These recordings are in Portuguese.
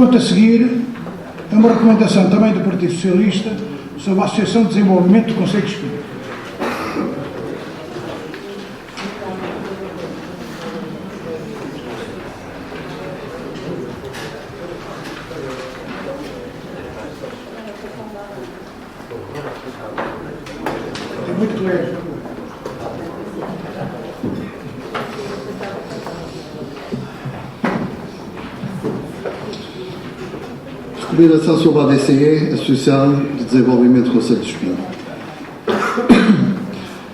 Quanto a seguir, é uma recomendação também do Partido Socialista sobre a Associação de Desenvolvimento do Concelho de Espinho. É muito leve. Recomendação sobre a ADCE, Associação de Desenvolvimento do Concelho de Espinho.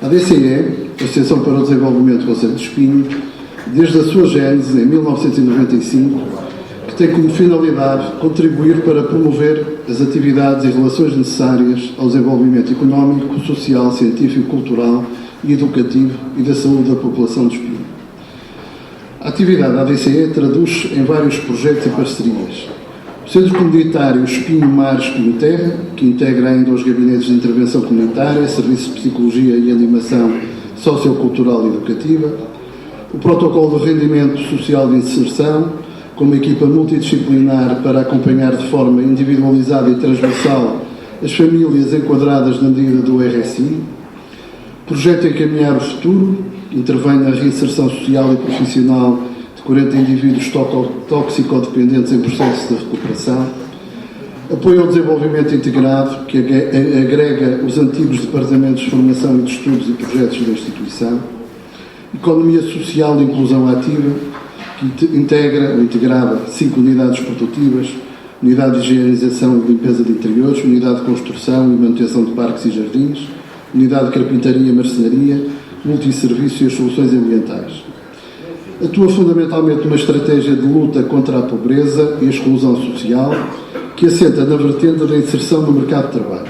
A ADCE, Associação para o Desenvolvimento do Concelho de Espinho, desde a sua gênese, em 1995, que tem como finalidade contribuir para promover as atividades e relações necessárias ao desenvolvimento económico, social, científico, cultural e educativo e da saúde da população de Espinho. A atividade da ADCE traduz-se em vários projetos e parcerias. O Centro Comunitário Espinho Mar Espinho Terra, que integra ainda os gabinetes de intervenção comunitária, serviços de psicologia e animação sociocultural e educativa. O Protocolo de Rendimento Social de Inserção, com uma equipa multidisciplinar para acompanhar de forma individualizada e transversal as famílias enquadradas na medida do RSI. Projeto Encaminhar o Futuro, que intervém na reinserção social e profissional de 40 indivíduos toxicodependentes em processo de recuperação. Apoio ao desenvolvimento integrado, que agrega os antigos departamentos de formação e de estudos e projetos da instituição. Economia Social de Inclusão Ativa, que integra ou integrava 5 unidades produtivas, unidade de higienização e limpeza de interiores, unidade de construção e manutenção de parques e jardins, unidade de carpintaria e marcenaria, multisserviço e as soluções ambientais. Atua fundamentalmente numa estratégia de luta contra a pobreza e a exclusão social, que assenta na vertente da inserção no mercado de trabalho.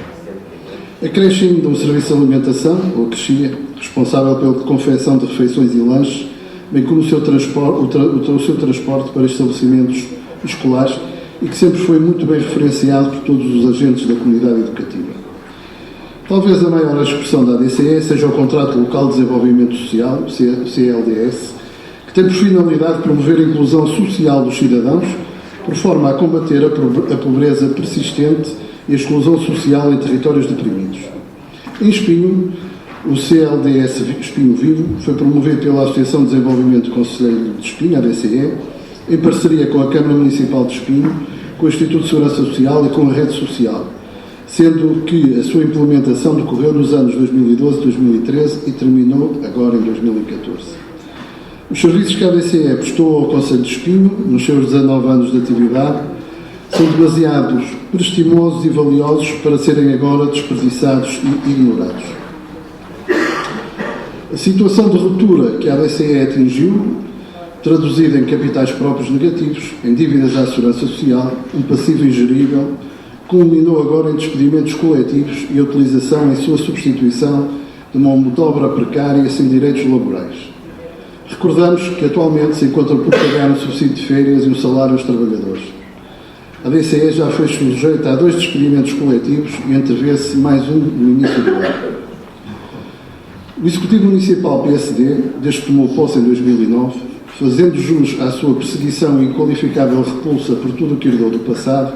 Acresce ainda um serviço de alimentação, ou Crexia, responsável pela confecção de refeições e lanches, bem como o seu transporte para estabelecimentos escolares e que sempre foi muito bem referenciado por todos os agentes da comunidade educativa. Talvez a maior expressão da ADCE seja o Contrato Local de Desenvolvimento Social, o CLDS, que tem por finalidade promover a inclusão social dos cidadãos, por forma a combater a pobreza persistente e a exclusão social em territórios deprimidos. Em Espinho, o CLDS Espinho Vivo foi promovido pela Associação de Desenvolvimento do Concelho de Espinho, ADCE, em parceria com a Câmara Municipal de Espinho, com o Instituto de Segurança Social e com a Rede Social, sendo que a sua implementação decorreu nos anos 2012 e 2013 e terminou agora em 2014. Os serviços que a ADCE prestou ao Concelho de Espinho, nos seus 19 anos de atividade, são demasiados prestimosos e valiosos para serem agora desperdiçados e ignorados. A situação de ruptura que a ADCE atingiu, traduzida em capitais próprios negativos, em dívidas à segurança social, um passivo ingerível, culminou agora em despedimentos coletivos e a utilização em sua substituição de uma mão de obra precária sem direitos laborais. Recordamos que atualmente se encontram por pagar o subsídio de férias e o salário aos trabalhadores. A ADCE já foi sujeita a 2 despedimentos coletivos e antevê-se mais um no início do ano. O Executivo Municipal PSD, desde que tomou posse em 2009, fazendo jus à sua perseguição e inqualificável repulsa por tudo o que herdou do passado,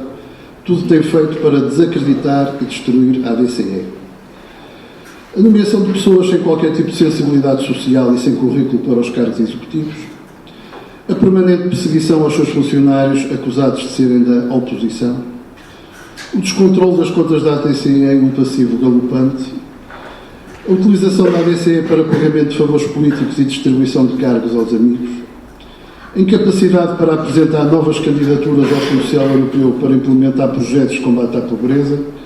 tudo tem feito para desacreditar e destruir a ADCE. A nomeação de pessoas sem qualquer tipo de sensibilidade social e sem currículo para os cargos executivos, a permanente perseguição aos seus funcionários acusados de serem da oposição, o descontrole das contas da ADCE em um passivo galopante, a utilização da ADCE para pagamento de favores políticos e distribuição de cargos aos amigos, a incapacidade para apresentar novas candidaturas ao Fundo Social Europeu para implementar projetos de combate à pobreza,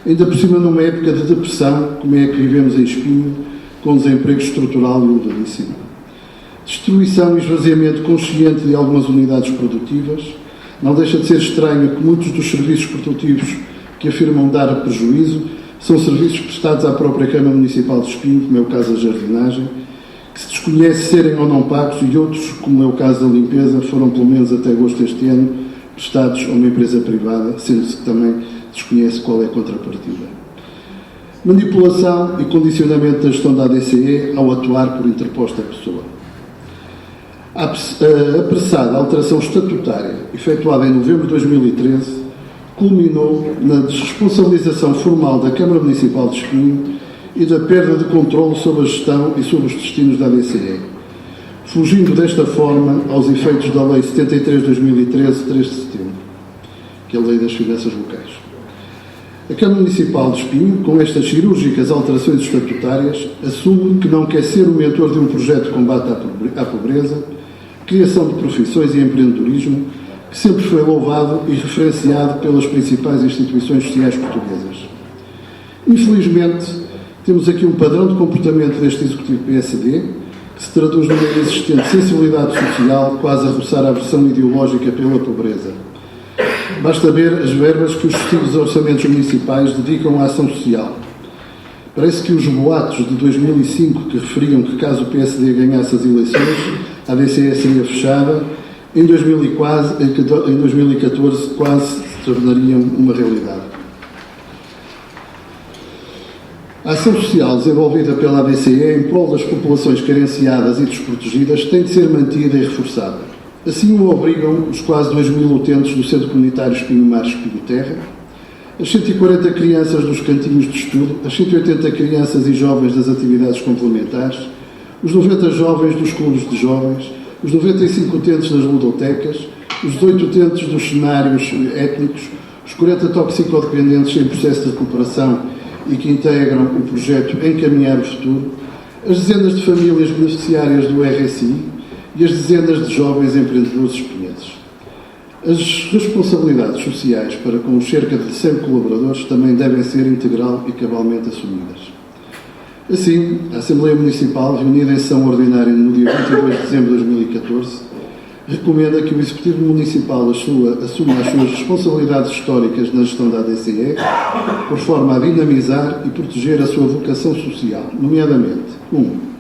ainda por cima numa época de depressão, como é a que vivemos em Espinho, com desemprego estrutural elevadíssimo. Destruição e esvaziamento consciente de algumas unidades produtivas. Não deixa de ser estranho que muitos dos serviços produtivos que afirmam dar prejuízo são serviços prestados à própria Câmara Municipal de Espinho, como é o caso da jardinagem, que se desconhece serem ou não pagos, e outros, como é o caso da limpeza, foram pelo menos até agosto deste ano prestados a uma empresa privada, sendo-se que também desconhece qual é a contrapartida. Manipulação e condicionamento da gestão da ADCE ao atuar por interposta pessoa. A apressada alteração estatutária, efetuada em novembro de 2013, culminou na desresponsabilização formal da Câmara Municipal de Espinho e da perda de controle sobre a gestão e sobre os destinos da ADCE, fugindo desta forma aos efeitos da Lei 73 de 2013, 3 de setembro, que é a Lei das Finanças Locais. A Câmara Municipal de Espinho, com estas cirúrgicas alterações estatutárias, assume que não quer ser o mentor de um projeto de combate à pobreza, criação de profissões e empreendedorismo, que sempre foi louvado e referenciado pelas principais instituições sociais portuguesas. Infelizmente, temos aqui um padrão de comportamento deste Executivo PSD, que se traduz numa inexistente sensibilidade social, quase a roçar a aversão ideológica pela pobreza. Basta ver as verbas que os respectivos orçamentos municipais dedicam à ação social. Parece que os boatos de 2005 que referiam que caso o PSD ganhasse as eleições, a ADCE seria fechada, em 2014 quase se tornariam uma realidade. A ação social desenvolvida pela ADCE em prol das populações carenciadas e desprotegidas tem de ser mantida e reforçada. Assim o obrigam os quase 2.000 utentes do Centro Comunitário Espinho Mar Espinho Terra, as 140 crianças dos cantinhos de estudo, as 180 crianças e jovens das atividades complementares, os 90 jovens dos clubes de jovens, os 95 utentes das ludotecas, os 18 utentes dos cenários étnicos, os 40 toxicodependentes em processo de recuperação e que integram o projeto Encaminhar o Futuro, as dezenas de famílias beneficiárias do RSI e as dezenas de jovens empreendedores espinhenses. As responsabilidades sociais para com os cerca de 100 colaboradores também devem ser integral e cabalmente assumidas. Assim, a Assembleia Municipal, reunida em sessão ordinária no dia 22 de dezembro de 2014, recomenda que o Executivo Municipal assuma as suas responsabilidades históricas na gestão da ADCE, por forma a dinamizar e proteger a sua vocação social, nomeadamente 1.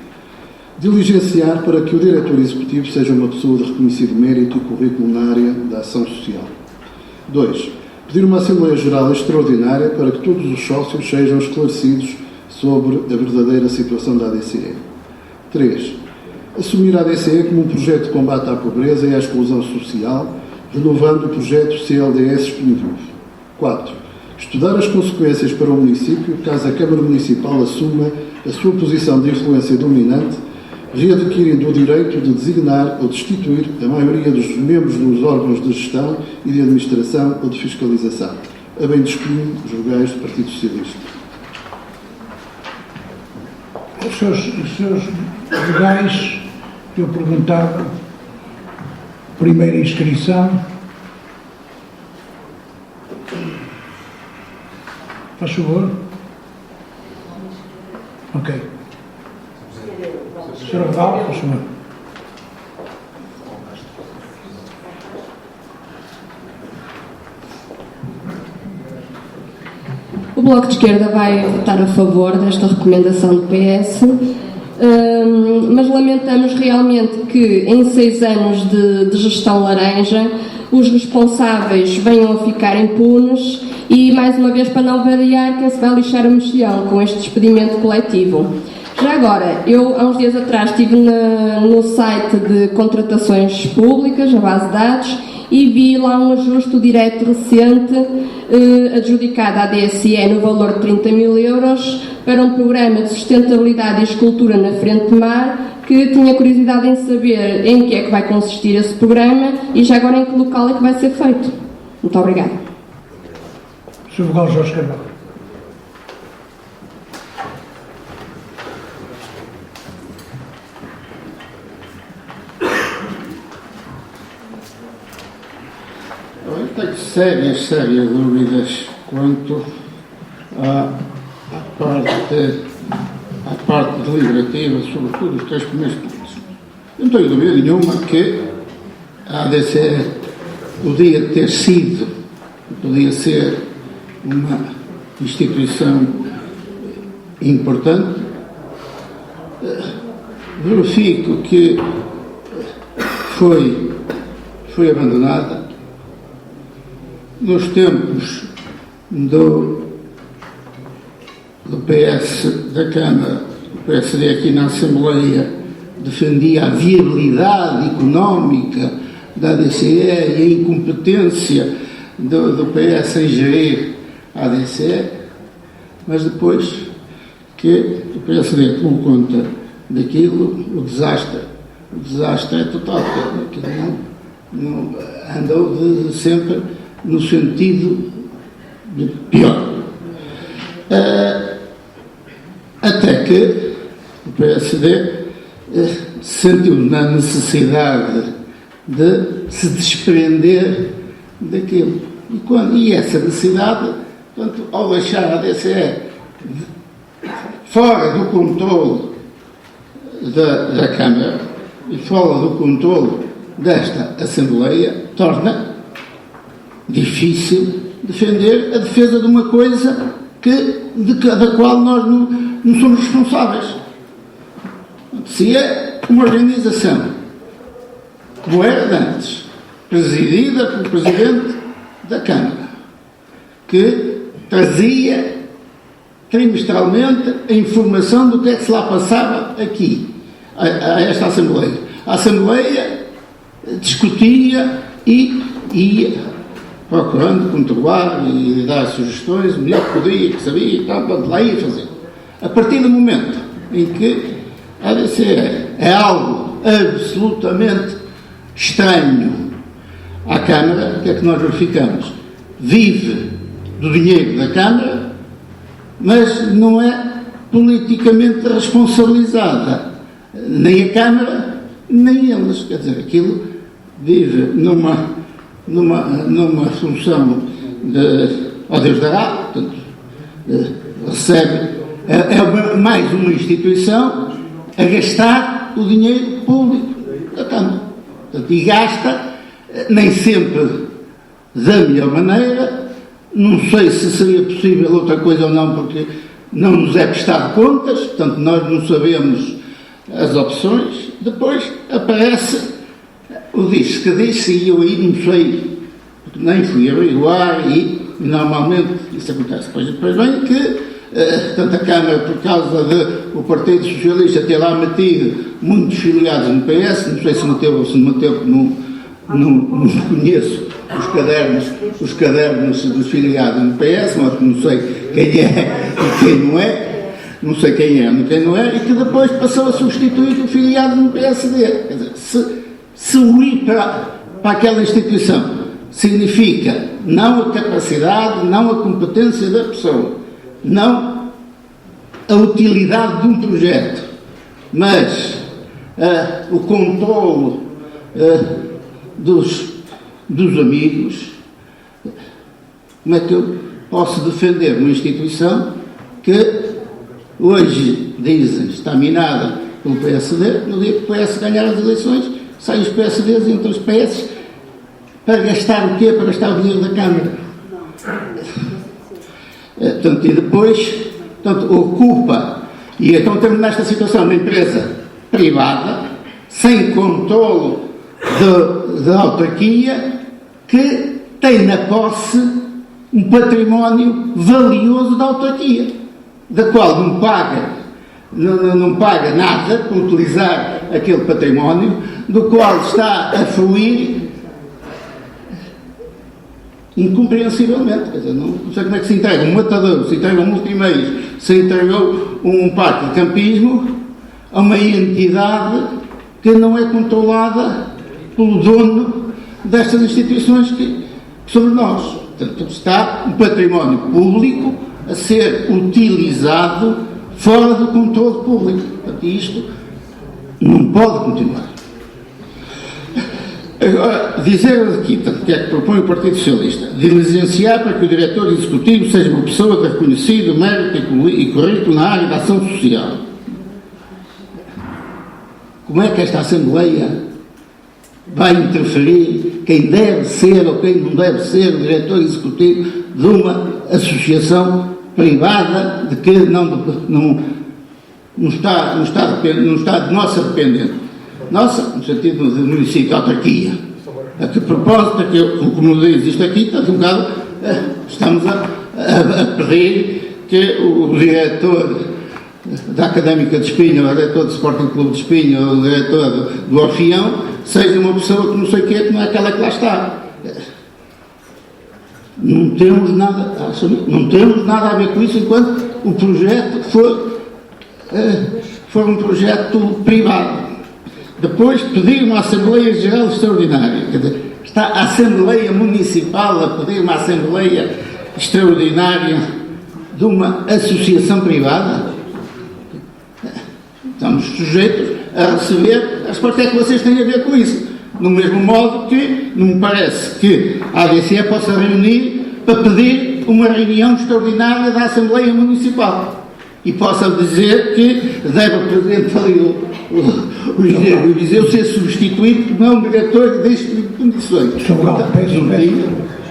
Diligenciar para que o diretor executivo seja uma pessoa de reconhecido mérito e currículo na área da ação social. 2. Pedir uma Assembleia Geral extraordinária para que todos os sócios sejam esclarecidos sobre a verdadeira situação da ADCE. 3. Assumir a ADCE como um projeto de combate à pobreza e à exclusão social, renovando o projeto CLDS Espinho Vivo. 4. Estudar as consequências para o município caso a Câmara Municipal assuma a sua posição de influência dominante, readquirindo o direito de designar ou destituir a maioria dos membros dos órgãos de gestão e de administração ou de fiscalização. A bem de Espinho, os vogais do Partido Socialista. Os seus vogais, eu perguntava, primeira inscrição. Faz favor. Ok. Sr. Regal, faz favor. O Bloco de Esquerda vai votar a favor desta recomendação do PS, mas lamentamos realmente que em 6 anos de gestão laranja os responsáveis venham a ficar impunes e, mais uma vez, para não variar, quem se vai lixar o mexilhão com este despedimento coletivo. Já agora, eu há uns dias atrás estive no site de contratações públicas, a base de dados, e vi lá um ajuste direto recente adjudicado à DSE no valor de 30.000 euros para um programa de sustentabilidade e escultura na Frente de Mar, que tinha curiosidade em saber em que é que vai consistir esse programa e já agora em que local é que vai ser feito. Muito obrigada. Sr. Vogal Jorge Carvalho. Eu tenho sérias dúvidas quanto à parte deliberativa, sobretudo os 3 primeiros pontos. Eu não tenho dúvida nenhuma que a ADCE podia ser uma instituição importante. Verifico que foi abandonada nos tempos do PS da Câmara, do PSD aqui na Assembleia, defendia a viabilidade económica da ADCE e a incompetência do PS em gerir a ADCE, mas depois que o PSD tomou conta daquilo, o desastre é total, porque aquilo não andou sempre no sentido de pior. Até que o PSD sentiu na necessidade de se desprender daquilo. E essa necessidade, portanto, ao deixar a ADCE fora do controle da Câmara e fora do controle desta Assembleia, torna difícil defender a defesa de uma coisa da qual nós não somos responsáveis. Se é uma organização, como era antes, presidida pelo Presidente da Câmara, que trazia trimestralmente a informação do que é que se lá passava aqui, a esta Assembleia. A Assembleia discutia e ia procurando controlar e dar sugestões, o melhor que podia, que sabia e tal, quando lá ia fazer. A partir do momento em que a ADCE é algo absolutamente estranho à Câmara, o que é que nós verificamos? Vive do dinheiro da Câmara, mas não é politicamente responsabilizada. Nem a Câmara, nem eles. Quer dizer, aquilo vive numa função de, ó Deus dará, portanto, recebe, é mais uma instituição a gastar o dinheiro público da Câmara. Portanto, e gasta, nem sempre da melhor maneira. Não sei se seria possível outra coisa ou não, porque não nos é prestado contas, portanto, nós não sabemos as opções. Depois aparece o disse que disse, e eu aí não sei, porque nem fui averiguar, e normalmente isso acontece. Depois vem que tanto a Câmara, por causa de o Partido Socialista ter lá metido muitos filiados no PS, não sei se meteu ou se não meteu, não conheço os cadernos dos filiados no PS, mas não sei quem é e quem não é, não sei quem é e quem não é, e que depois passou a substituir o filiado no PSD. Quer dizer, se o ir para aquela instituição significa não a capacidade, não a competência da pessoa, não a utilidade de um projeto, mas o controlo dos amigos, como é que eu posso defender uma instituição que hoje dizem está minada pelo PSD, no dia que o PS ganhar as eleições, saem os PSDs e entram os PS para gastar o quê? Para gastar o dinheiro da Câmara. Portanto, e depois, portanto, ocupa, e então temos nesta situação uma empresa privada, sem controle da autarquia, que tem na posse um património valioso da autarquia, da qual não paga nada por utilizar aquele património, do qual está a fruir incompreensivelmente. Quer dizer, não sei como é que se entrega um matador, se entrega um multimeios, se entregou um parque de campismo a uma entidade que não é controlada pelo dono destas instituições que somos nós. Portanto, está um património público a ser utilizado fora do controle público. Portanto, isto não pode continuar. Agora, dizer aqui, que é que propõe o Partido Socialista, diligenciar para que o diretor executivo seja uma pessoa de reconhecido mérito e currículo na área da ação social. Como é que esta Assembleia vai interferir quem deve ser ou quem não deve ser o diretor executivo de uma associação privada de que não está de nossa dependente? Nossa, no sentido de município, autarquia. A que propósito, como diz isto aqui, está um bocado, estamos a pedir que o diretor da Académica de Espinho, o diretor do Sporting Clube de Espinho, o diretor do Orfeão, seja uma pessoa que não sei o quê, que não é aquela que lá está. Não temos nada a assumir, não temos nada a ver com isso enquanto o projeto for um projeto privado. Depois pedir uma Assembleia Geral Extraordinária. Quer dizer, está a Assembleia Municipal a pedir uma Assembleia Extraordinária de uma associação privada? Estamos sujeitos a receber a resposta é que vocês têm a ver com isso. Do mesmo modo que não me parece que a ADCE possa reunir para pedir uma reunião extraordinária da Assembleia Municipal e possa dizer que deve o Presidente ali, o Engenheiro Viseu, ser substituído por um diretor deste tipo de condições.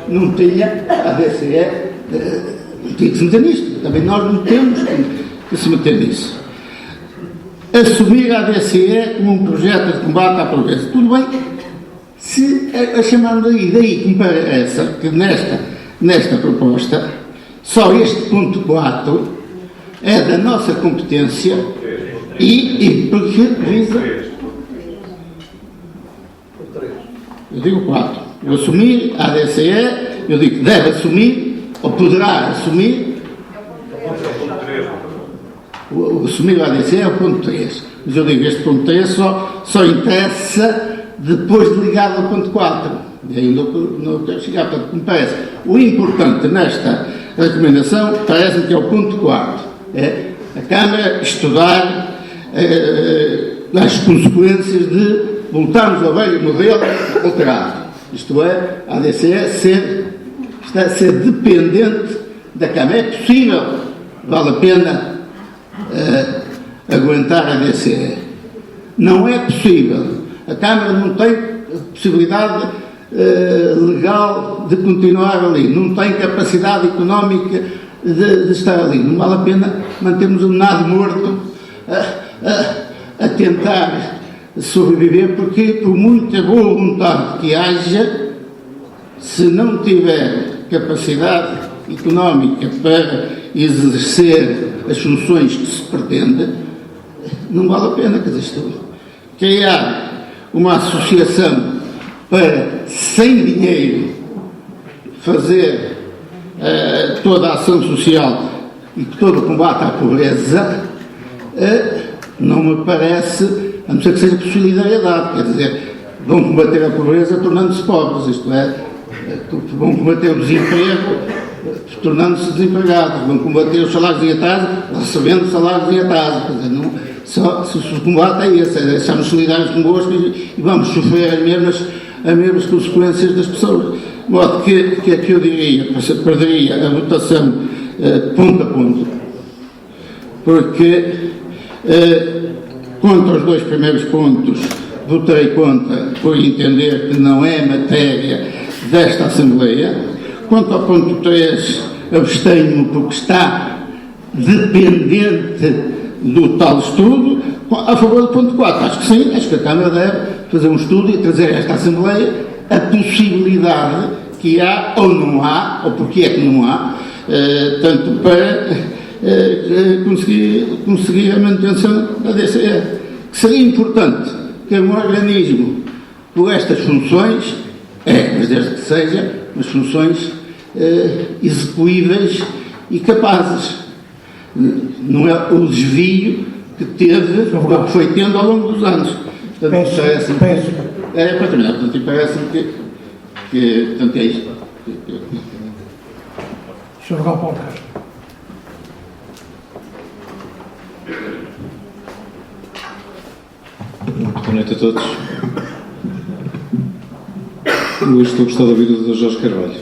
Não tinha a ADCE, não tinha que se meter nisto. Também nós não temos que se meter nisso. Assumir a ADCE como um projeto de combate à pobreza. Tudo bem, se a chamarmos daí que me parece que nesta proposta, só este ponto 4 é da nossa competência e porque visa. Eu digo 4. Eu assumir a ADCE, eu digo que deve assumir, ou poderá assumir. Assumir a ADCE é o ponto 3. Mas eu digo, este ponto 3 só interessa depois de ligado ao ponto 4. E aí não quero chegar, portanto, me parece. O importante nesta recomendação parece-me que é o ponto 4. É a Câmara estudar as consequências de voltarmos ao velho modelo alterado. Isto é, a ADCE está a ser dependente da Câmara. É possível, vale a pena aguentar a ADCE. Não é possível. A Câmara não tem possibilidade legal de continuar ali, não tem capacidade económica de estar ali. Não vale a pena mantermos um nado morto a tentar sobreviver, porque por muita boa vontade que haja, se não tiver capacidade económica para exercer as funções que se pretende, não vale a pena. Quer dizer, criar uma associação para, sem dinheiro, fazer toda a ação social e todo o combate à pobreza, não me parece, a não ser que seja por solidariedade. Quer dizer, vão combater a pobreza tornando-se pobres, isto é, vão combater o desemprego tornando-se desempregados, vão combater os salários em atraso recebendo salários em atraso. Quer dizer, não, só se o combate é esse, é deixarmos solidários convosco e vamos sofrer as mesmas consequências das pessoas. De modo que é que eu diria, perderia a votação ponto a ponto, porque contra os dois primeiros pontos votarei contra, por entender que não é matéria desta Assembleia. Quanto ao ponto 3, abstenho-me porque está dependente do tal estudo. A favor do ponto 4, acho que sim, acho que a Câmara deve fazer um estudo e trazer a esta Assembleia a possibilidade que há ou não há, ou porque é que não há, tanto para conseguir a manutenção da DCE. Que seria importante ter um organismo com estas funções, mas desde que seja as funções execuíveis e capazes. Não é o desvio que teve, ou que foi tendo ao longo dos anos. Portanto, para terminar, portanto, parece-me que portanto, é isto. Sr. Gal Paulo Castro. Boa noite a todos. Eu estou a gostar de ouvir o Dr. Jorge Carvalho.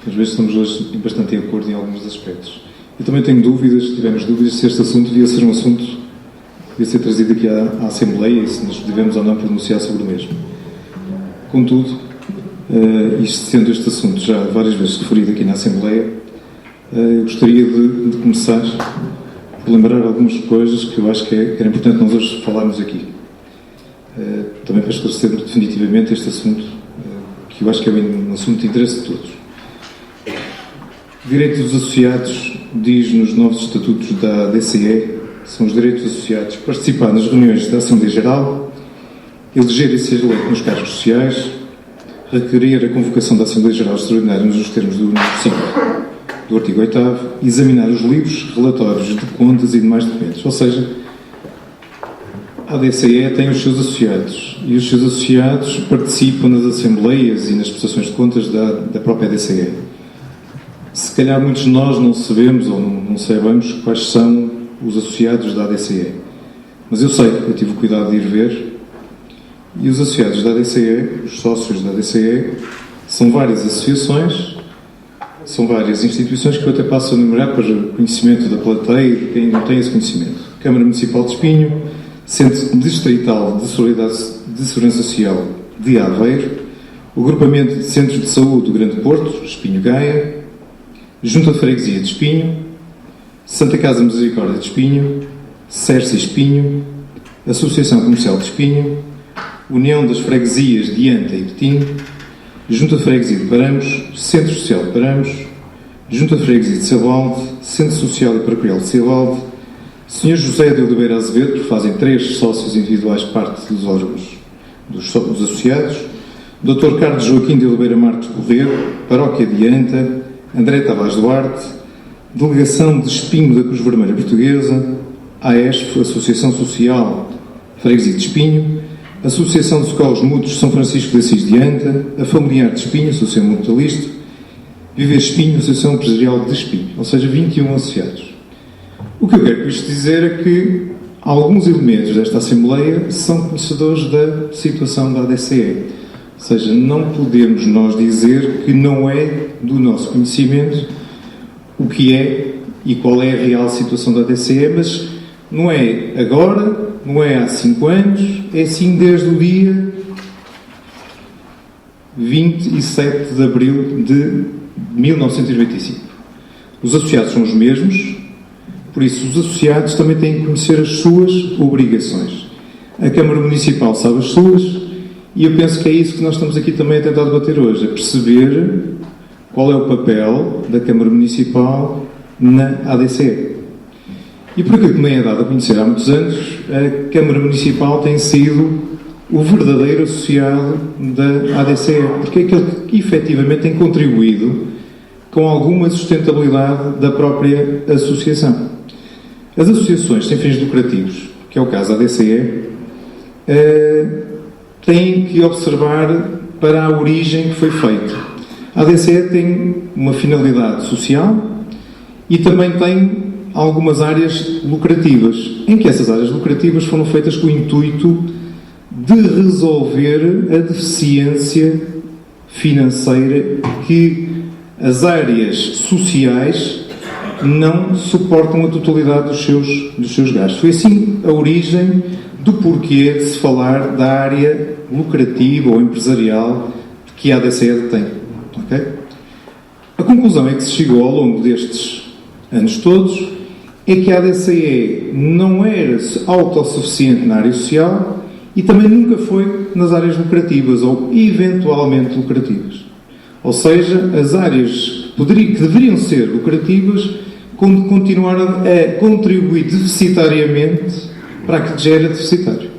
Às vezes estamos hoje bastante em acordo em alguns aspectos. Eu também tenho dúvidas, tivemos dúvidas se este assunto devia ser um assunto que devia ser trazido aqui à Assembleia e se nos devemos ou não pronunciar sobre o mesmo. Contudo, sendo este assunto já várias vezes referido aqui na Assembleia, eu gostaria de começar por lembrar algumas coisas que eu acho que era importante nós hoje falarmos aqui. Também para esclarecer definitivamente este assunto, que eu acho que é um assunto de interesse de todos. O direito dos associados diz nos novos estatutos da DCE são os direitos associados, participar nas reuniões da Assembleia Geral, eleger e ser eleito nos cargos sociais, requerer a convocação da Assembleia Geral Extraordinária nos termos do número 5 do artigo 8º, examinar os livros, relatórios de contas e demais documentos. Ou seja, a ADCE tem os seus associados e os seus associados participam nas assembleias e nas prestações de contas da própria ADCE. Se calhar muitos de nós não sabemos ou não sabemos quais são os associados da ADCE, mas eu sei, eu tive o cuidado de ir ver, e os associados da ADCE, os sócios da ADCE, são várias associações, são várias instituições que eu até passo a enumerar para conhecimento da plateia e de quem não tem esse conhecimento. Câmara Municipal de Espinho, Centro Distrital de Segurança Social de Aveiro, o Agrupamento de Centros de Saúde do Grande Porto, Espinho Gaia, Junta de Freguesia de Espinho, Santa Casa Misericórdia de Espinho, Cerce Espinho, Associação Comercial de Espinho, União das Freguesias de Anta e Betim, Junta de Freguesia de Paramos, Centro Social de Paramos, Junta de Freguesia de Cebalde, Centro Social e Paroquial de Cebalde, Sr. José de Oliveira Azevedo, que fazem 3 sócios individuais parte dos órgãos dos associados, Dr. Carlos Joaquim de Oliveira Marques Correio, Paróquia de Anta, André Tavares Duarte, Delegação de Espinho da Cruz Vermelha Portuguesa, AESF, Associação Social Freguesia de Espinho, Associação de Socorros Mútuos São Francisco de Assis de Anta, a Familiar de Espinho, Associação Mutualista, Viver Espinho, Associação Empresarial de Espinho, ou seja, 21 associados. O que eu quero com isto dizer é que alguns elementos desta Assembleia são conhecedores da situação da ADCE. Ou seja, não podemos nós dizer que não é do nosso conhecimento o que é e qual é a real situação da ADCE, mas não é agora, não é há 5 anos, é assim desde o dia 27 de abril de 1995. Os associados são os mesmos, por isso os associados também têm que conhecer as suas obrigações. A Câmara Municipal sabe as suas, e eu penso que é isso que nós estamos aqui também a tentar debater hoje, a perceber qual é o papel da Câmara Municipal na ADCE. E por aquilo que me é dado a conhecer há muitos anos, a Câmara Municipal tem sido o verdadeiro associado da ADCE, porque é aquele que efetivamente tem contribuído com alguma sustentabilidade da própria associação. As associações sem fins lucrativos, que é o caso da ADCE, têm que observar para a origem que foi feita. A ADCE tem uma finalidade social e também tem algumas áreas lucrativas, em que essas áreas lucrativas foram feitas com o intuito de resolver a deficiência financeira que as áreas sociais não suportam a totalidade dos seus gastos. Foi assim a origem do porquê de se falar da área lucrativa ou empresarial que a ADCE tem. Okay? A conclusão é que se chegou ao longo destes anos todos é que a ADCE não era autossuficiente na área social e também nunca foi nas áreas lucrativas ou eventualmente lucrativas. Ou seja, as áreas que deveriam ser lucrativas continuaram a contribuir deficitariamente para aquilo que já era deficitário.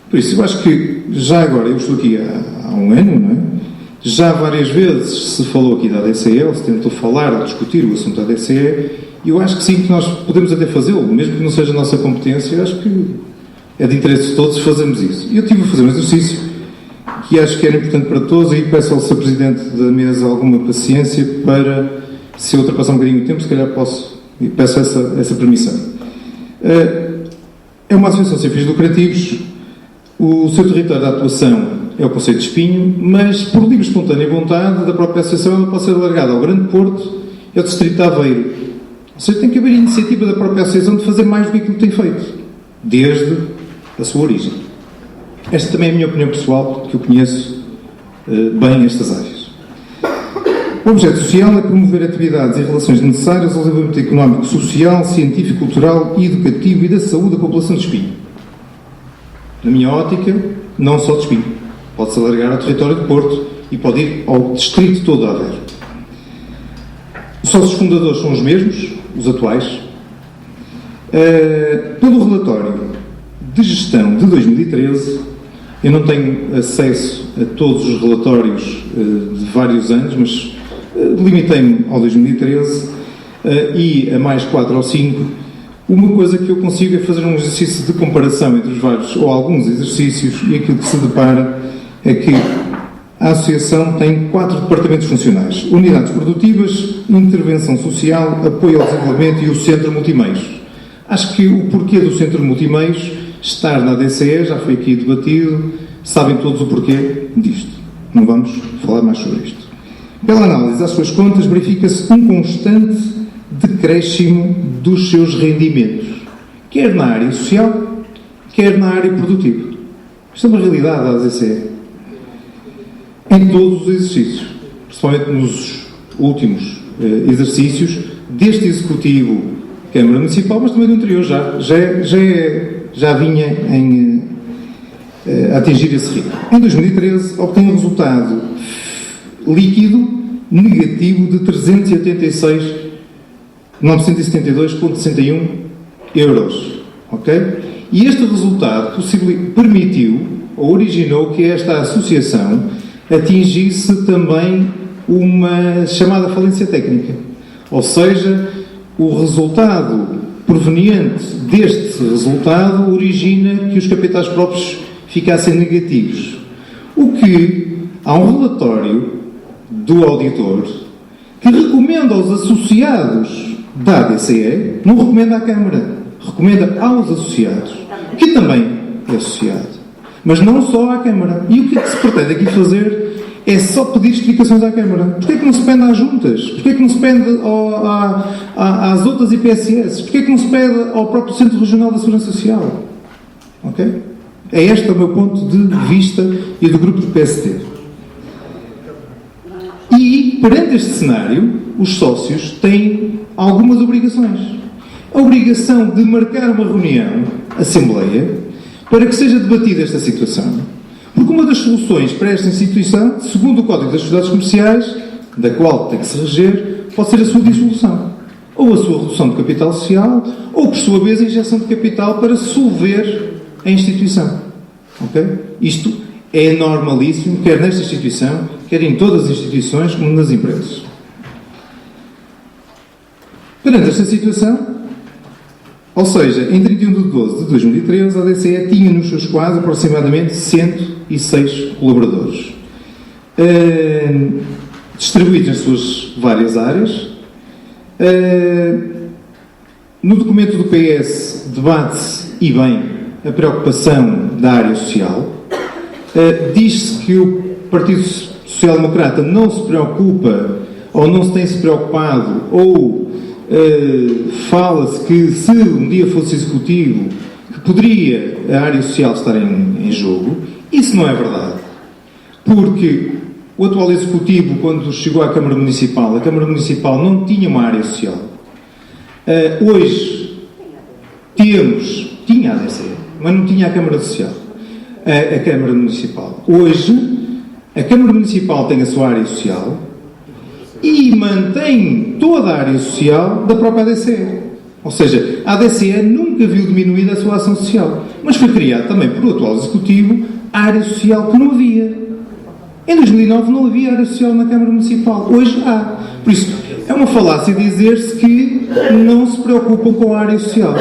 Por isso, eu acho que já agora, eu estou aqui há um ano, não é? Já várias vezes se falou aqui da ADCE, ou se tentou falar, discutir o assunto da ADCE, e eu acho que sim, que nós podemos até fazê-lo, mesmo que não seja a nossa competência, eu acho que é de interesse de todos fazermos isso. E eu tive a fazer um exercício que acho que era importante para todos, e peço ao Sr. Presidente da Mesa alguma paciência para, se eu ultrapassar um bocadinho o tempo, se calhar posso, e peço essa permissão. É uma associação sem fins lucrativos, o seu território de atuação é o Concelho de Espinho, mas por livre, espontânea vontade da própria associação ela pode ser alargada ao Grande Porto e ao Distrito de Aveiro. Ou seja, tem que haver iniciativa da própria associação de fazer mais do que aquilo que tem feito, desde a sua origem. Esta também é a minha opinião pessoal, porque eu conheço bem estas áreas. O objeto social é promover atividades e relações necessárias ao desenvolvimento económico, social, científico, cultural e educativo e da saúde da população de Espinho. Na minha ótica, não só de Espinho. Pode-se alargar ao território de Porto e pode ir ao distrito todo de Aveiro. Os sócios fundadores são os mesmos, os atuais. Pelo relatório de gestão de 2013, eu não tenho acesso a todos os relatórios de vários anos, mas limitei-me ao 2013 e a mais 4 ou 5. Uma coisa que eu consigo é fazer um exercício de comparação entre os vários, ou alguns exercícios, e aquilo que se depara é que a Associação tem 4 departamentos funcionais: unidades produtivas, intervenção social, apoio ao desenvolvimento e o Centro Multimeios. Acho que o porquê do Centro Multimeios estar na ADCE já foi aqui debatido, sabem todos o porquê disto. Não vamos falar mais sobre isto. Pela análise às suas contas, verifica-se um constante decréscimo dos seus rendimentos, quer na área social, quer na área produtiva. Isto é uma realidade da ADCE. Em todos os exercícios, principalmente nos últimos exercícios deste Executivo Câmara Municipal, mas também do anterior, já vinha a atingir esse ritmo. Em 2013, obtém um resultado líquido negativo de 386.972,61 euros. Ok? E este resultado permitiu, ou originou, que esta associação atingisse também uma chamada falência técnica. Ou seja, o resultado proveniente deste resultado origina que os capitais próprios ficassem negativos. O que há um relatório do auditor que recomenda aos associados da ADCE, não recomenda à Câmara, recomenda aos associados, que também é associado. Mas não só à Câmara. E o que é que se pretende aqui fazer é só pedir explicações à Câmara. Porquê é que não se pede às juntas? Porquê é que não se pede às outras IPSS? Porquê é que não se pede ao próprio Centro Regional da Segurança Social? Ok? É este o meu ponto de vista e do grupo do PSD. E, perante este cenário, os sócios têm algumas obrigações. A obrigação de marcar uma reunião, assembleia, para que seja debatida esta situação. Porque uma das soluções para esta instituição, segundo o Código das Sociedades Comerciais, da qual tem que se reger, pode ser a sua dissolução. Ou a sua redução de capital social, ou, por sua vez, a injeção de capital para solver a instituição. Ok? Isto é normalíssimo, quer nesta instituição, quer em todas as instituições, como nas empresas. Perante esta situação, ou seja, em 31 de 12 de 2013, a ADCE tinha nos seus quadros aproximadamente 106 colaboradores, distribuídos nas suas várias áreas. No documento do PS debate-se, e bem, a preocupação da área social. Diz-se que o Partido Social Democrata não se preocupa, ou não se tem se preocupado, ou fala-se que se um dia fosse executivo, que poderia a área social estar em jogo. Isso não é verdade. Porque o atual executivo, quando chegou à Câmara Municipal, a Câmara Municipal não tinha uma área social. Hoje tinha a ADCE, mas não tinha a Câmara Social. A Câmara Municipal. Hoje, a Câmara Municipal tem a sua área social e mantém toda a área social da própria ADCE. Ou seja, a ADCE nunca viu diminuída a sua ação social, mas foi criada também por o atual Executivo a área social que não havia. Em 2009 não havia área social na Câmara Municipal, hoje há. Por isso, é uma falácia dizer-se que não se preocupam com a área social.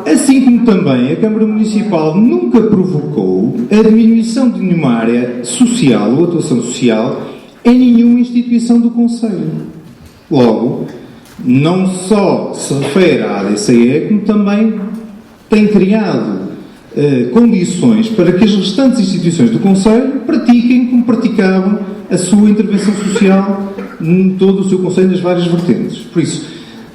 Assim como também a Câmara Municipal nunca provocou a diminuição de nenhuma área social ou atuação social em nenhuma instituição do Conselho. Logo, não só se refere à ADCE, como também tem criado condições para que as restantes instituições do Conselho pratiquem como praticavam a sua intervenção social em todo o seu Conselho, nas várias vertentes. Por isso,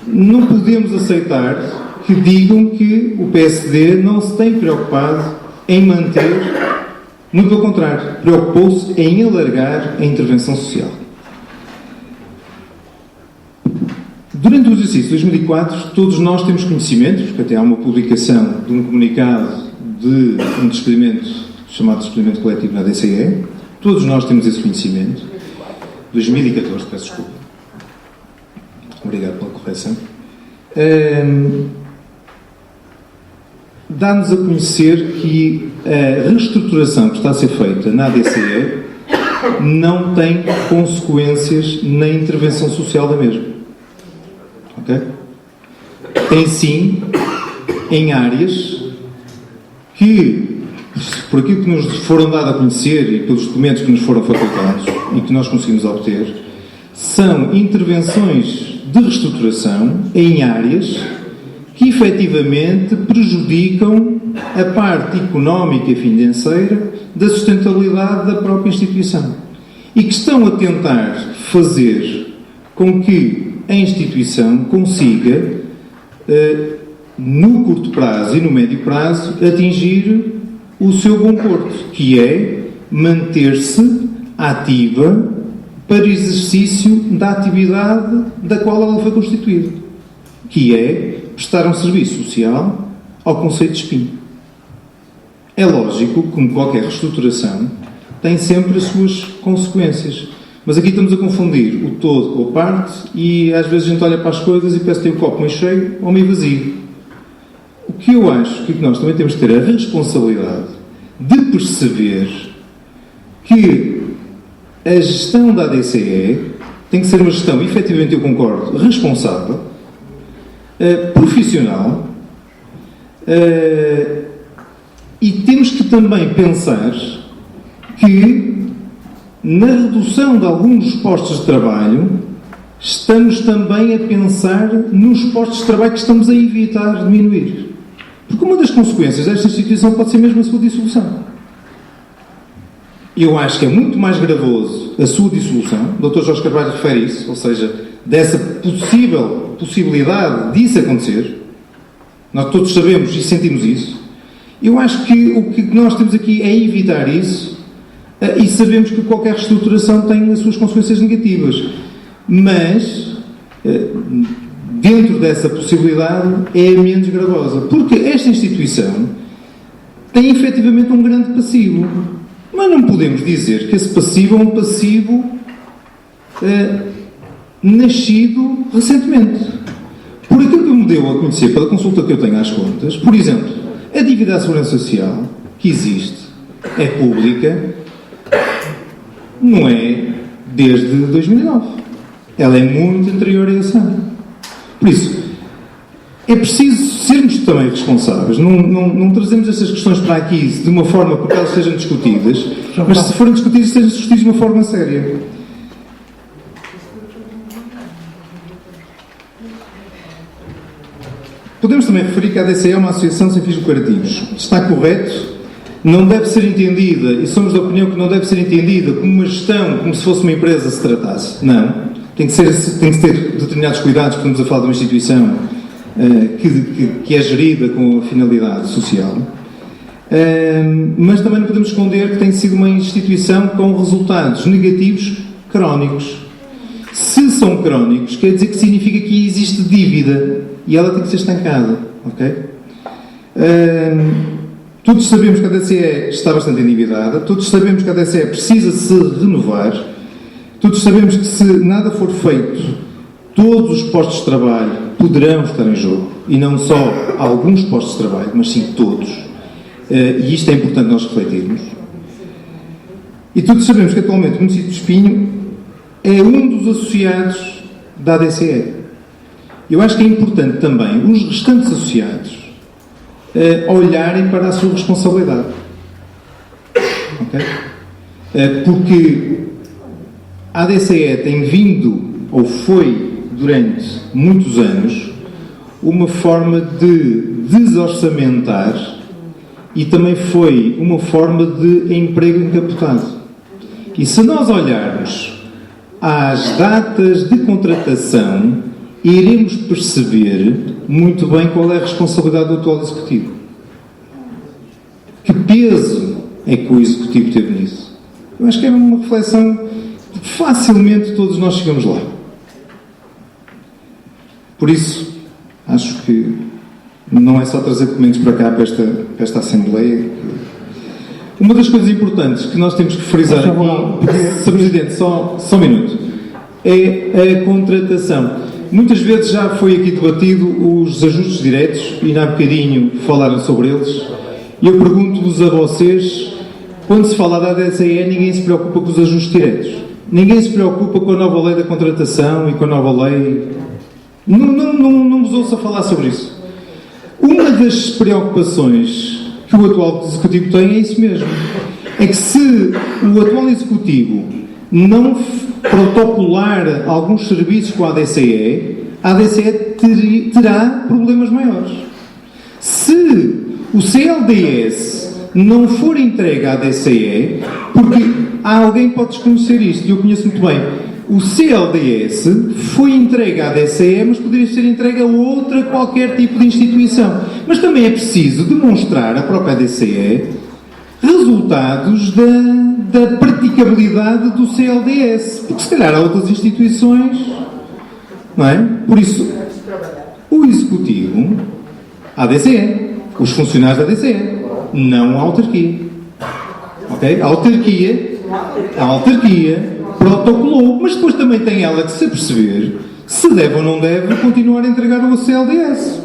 não podemos aceitar que digam que o PSD não se tem preocupado em manter, muito pelo contrário, preocupou-se em alargar a intervenção social. Durante o exercício de 2004, todos nós temos conhecimento, porque até há uma publicação de um comunicado de um despedimento, chamado despedimento coletivo na ADCE, todos nós temos esse conhecimento. 2014, peço desculpa. Obrigado pela correção. dá-nos a conhecer que a reestruturação que está a ser feita na ADCE não tem consequências na intervenção social da mesma. Ok? Tem sim em áreas que, por aquilo que nos foram dados a conhecer e pelos documentos que nos foram facultados e que nós conseguimos obter, são intervenções de reestruturação em áreas que efetivamente prejudicam a parte económica e financeira da sustentabilidade da própria instituição e que estão a tentar fazer com que a instituição consiga, no curto prazo e no médio prazo, atingir o seu bom porto, que é manter-se ativa para exercício da atividade da qual ela foi constituída, que é prestar um serviço social ao conceito de Espinho. É lógico, como qualquer reestruturação, tem sempre as suas consequências. Mas aqui estamos a confundir o todo com a parte e às vezes a gente olha para as coisas e parece que tem o copo meio cheio ou meio vazio. O que eu acho que nós também temos que ter a responsabilidade de perceber que a gestão da ADCE tem que ser uma gestão, efetivamente eu concordo, responsável, profissional, e temos que também pensar que na redução de alguns dos postos de trabalho estamos também a pensar nos postos de trabalho que estamos a evitar diminuir. Porque uma das consequências desta instituição pode ser mesmo a sua dissolução. Eu acho que é muito mais gravoso a sua dissolução, o Dr. Jorge Carvalho refere isso, ou seja, dessa possibilidade disso acontecer. Nós todos sabemos e sentimos isso. Eu acho que o que nós temos aqui é evitar isso e sabemos que qualquer reestruturação tem as suas consequências negativas. Mas, dentro dessa possibilidade, é a menos gravosa. Porque esta instituição tem efetivamente um grande passivo. Mas não podemos dizer que esse passivo é um passivo nascido recentemente. Por aquilo que me deu a conhecer pela consulta que eu tenho às contas, por exemplo, a dívida à Segurança Social que existe é pública, não é desde 2009. Ela é muito anterior a esse ano. Por isso, é preciso sermos também responsáveis. Não trazemos estas questões para aqui de uma forma para que elas sejam discutidas, mas se forem discutidas, sejam discutidas de uma forma séria. Podemos também referir que a ADCE é uma associação sem fins lucrativos. Está correto? Não deve ser entendida, e somos da opinião que não deve ser entendida como uma gestão, como se fosse uma empresa se tratasse. Não. Tem que ter determinados cuidados, porque estamos a falar de uma instituição que é gerida com a finalidade social. Mas também não podemos esconder que tem sido uma instituição com resultados negativos crónicos. Se são crónicos, quer dizer que significa que existe dívida e ela tem que ser estancada. Ok? Todos sabemos que a ADCE está bastante endividada, todos sabemos que a ADCE precisa se renovar, todos sabemos que se nada for feito, todos os postos de trabalho poderão estar em jogo, e não só alguns postos de trabalho, mas sim todos. E isto é importante nós refletirmos. E todos sabemos que atualmente o município de Espinho é um dos associados da ADCE. Eu acho que é importante também os restantes associados olharem para a sua responsabilidade. Okay? Porque a ADCE tem vindo, ou foi durante muitos anos, uma forma de desorçamentar e também foi uma forma de emprego encapotado. E se nós olharmos às datas de contratação, iremos perceber muito bem qual é a responsabilidade do atual Executivo. Que peso é que o Executivo teve nisso? Eu acho que é uma reflexão que facilmente todos nós chegamos lá. Por isso, acho que não é só trazer documentos para cá, para esta Assembleia. Uma das coisas importantes que nós temos que frisar aqui, Sr. Presidente, só um minuto, é a contratação. muitas vezes já foi aqui debatido os ajustes diretos, e há bocadinho falaram sobre eles, e eu pergunto-vos a vocês, quando se fala da ADCE, ninguém se preocupa com os ajustes diretos. Ninguém se preocupa com a nova lei da contratação e com a nova lei... Não vos ouço a falar sobre isso. Uma das preocupações que o atual Executivo tem é isso mesmo. É que se o atual Executivo não protocolar alguns serviços com a ADCE terá problemas maiores. Se o CLDS não for entregue à ADCE, porque alguém pode desconhecer isto, e eu conheço muito bem, o CLDS foi entregue à ADCE, mas poderia ser entregue a outra qualquer tipo de instituição. Mas também é preciso demonstrar à própria ADCE resultados da praticabilidade do CLDS. Porque se calhar há outras instituições, não é? Por isso, o Executivo, a ADCE, os funcionários da ADCE, não a autarquia. Ok? A autarquia protocolou, mas depois também tem ela que se perceber se deve ou não deve continuar a entregar o CLDS.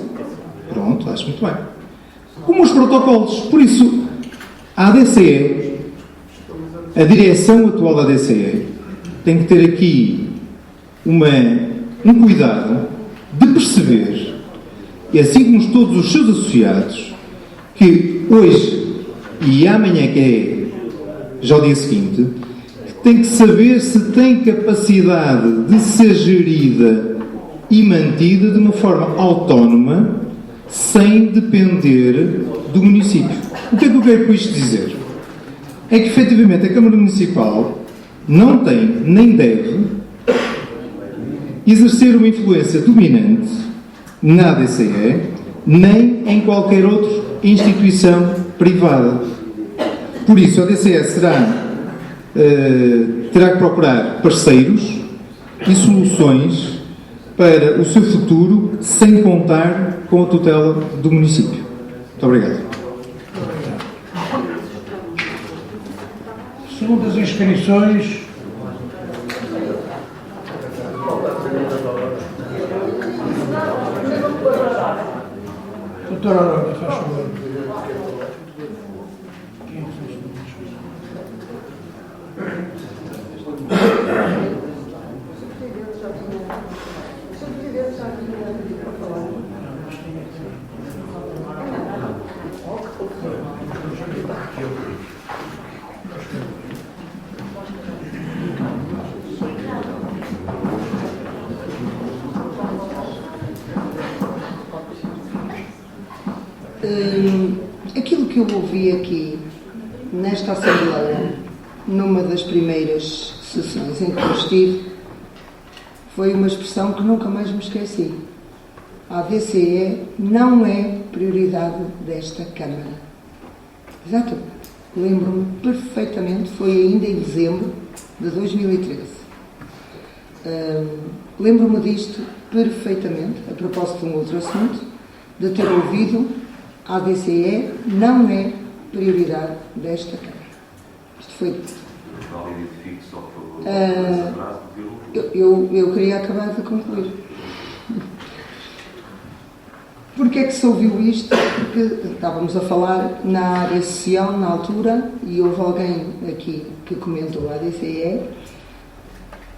Pronto, acho muito bem. Como os protocolos. Por isso, a ADCE, a direção atual da ADCE, tem que ter aqui um cuidado de perceber, e assim como todos os seus associados, que hoje e amanhã, que é já o dia seguinte, tem que saber se tem capacidade de ser gerida e mantida de uma forma autónoma, sem depender do município. O que é que eu quero com isto dizer? É que, efetivamente, a Câmara Municipal não tem, nem deve, exercer uma influência dominante na ADCE, nem em qualquer outra instituição privada. Por isso, a ADCE terá que procurar parceiros e soluções para o seu futuro, sem contar com a tutela do município. Muito obrigado. Segundo as inscrições, doutora Aurora, faz favor. Aquilo que eu ouvi aqui nesta Assembleia, numa das primeiras sessões em que eu estive, foi uma expressão que nunca mais me esqueci. A ADCE não é prioridade desta Câmara. Exatamente. Lembro-me perfeitamente, foi ainda em dezembro de 2013. Lembro-me disto perfeitamente, a propósito de um outro assunto, de ter ouvido: a ADCE não é prioridade desta Câmara. Isto foi dito. Eu queria acabar de concluir. Porquê é que se ouviu isto? Porque estávamos a falar na área social, na altura, e houve alguém aqui que comentou a ADCE,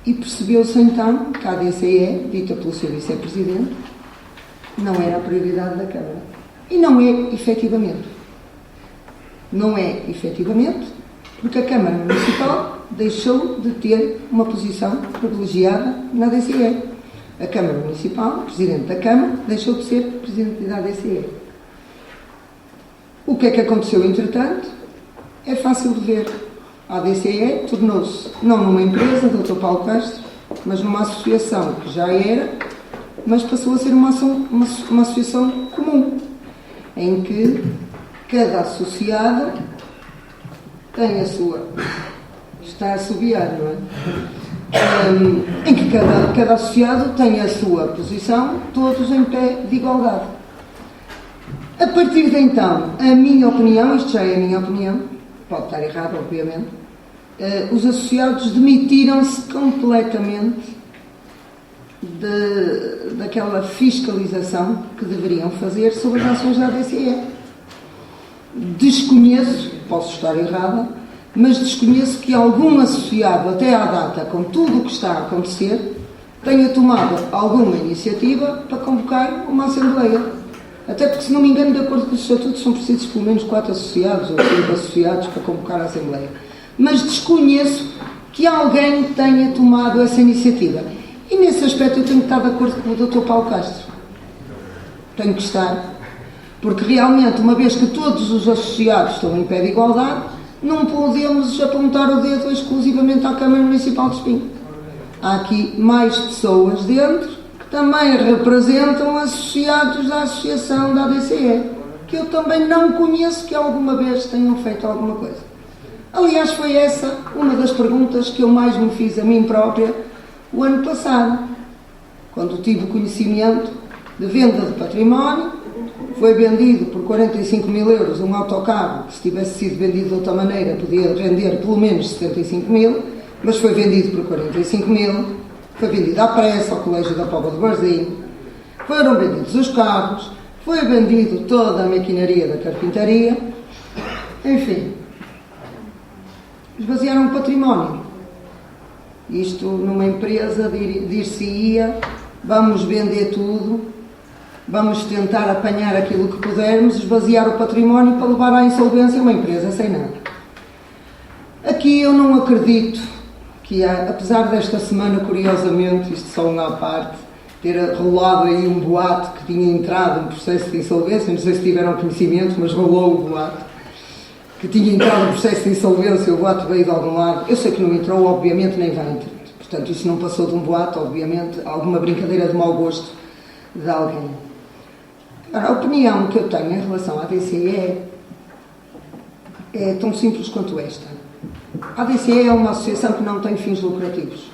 e percebeu-se então que a ADCE, dita pelo seu vice-presidente, não era a prioridade da Câmara. E não é, efetivamente. Não é, efetivamente, porque a Câmara Municipal deixou de ter uma posição privilegiada na ADCE. A Câmara Municipal, o Presidente da Câmara, deixou de ser Presidente da ADCE. O que é que aconteceu, entretanto? É fácil de ver. A ADCE tornou-se, não numa empresa, Dr. Paulo Castro, mas numa associação que já era, mas passou a ser uma associação comum, em que cada associado tem a sua... Está a assobiar, não é? Em que cada associado tem a sua posição, todos em pé de igualdade. A partir de então, a minha opinião, isto já é a minha opinião, pode estar errado, obviamente, os associados demitiram-se completamente daquela fiscalização que deveriam fazer sobre as ações da ADCE. Desconheço, posso estar errada, mas desconheço que algum associado até à data, com tudo o que está a acontecer, tenha tomado alguma iniciativa para convocar uma Assembleia. Até porque, se não me engano, de acordo com os estatutos, são precisos pelo menos 4 associados ou 5 associados para convocar a Assembleia. Mas desconheço que alguém tenha tomado essa iniciativa. E nesse aspecto eu tenho que estar de acordo com o Dr. Paulo Castro. Tenho que estar. Porque realmente, uma vez que todos os associados estão em pé de igualdade, não podemos apontar o dedo exclusivamente à Câmara Municipal de Espinho. Há aqui mais pessoas dentro que também representam associados da Associação da ADCE, que eu também não conheço que alguma vez tenham feito alguma coisa. Aliás, foi essa uma das perguntas que eu mais me fiz a mim própria o ano passado, quando tive conhecimento de venda de património. Foi vendido por 45 mil euros um autocarro que, se tivesse sido vendido de outra maneira, podia render pelo menos 75 mil, mas foi vendido por 45 mil, foi vendido à pressa ao Colégio da Póvoa de Varzim, foram vendidos os carros, foi vendido toda a maquinaria da carpintaria, enfim, esvaziaram o património. Isto numa empresa dir-se-ia, vamos vender tudo, vamos tentar apanhar aquilo que pudermos, esvaziar o património para levar à insolvência uma empresa sem nada. Aqui eu não acredito que, apesar desta semana, curiosamente, isto só uma à parte, ter rolado aí um boato que tinha entrado em processo de insolvência, não sei se tiveram conhecimento, mas rolou o boato, que tinha entrado em processo de insolvência, o boato veio de algum lado. Eu sei que não entrou, obviamente, nem vai entrar. Portanto, isso não passou de um boato, obviamente, alguma brincadeira de mau gosto de alguém. Agora, a opinião que eu tenho em relação à ADCE é tão simples quanto esta. A ADCE é uma associação que não tem fins lucrativos.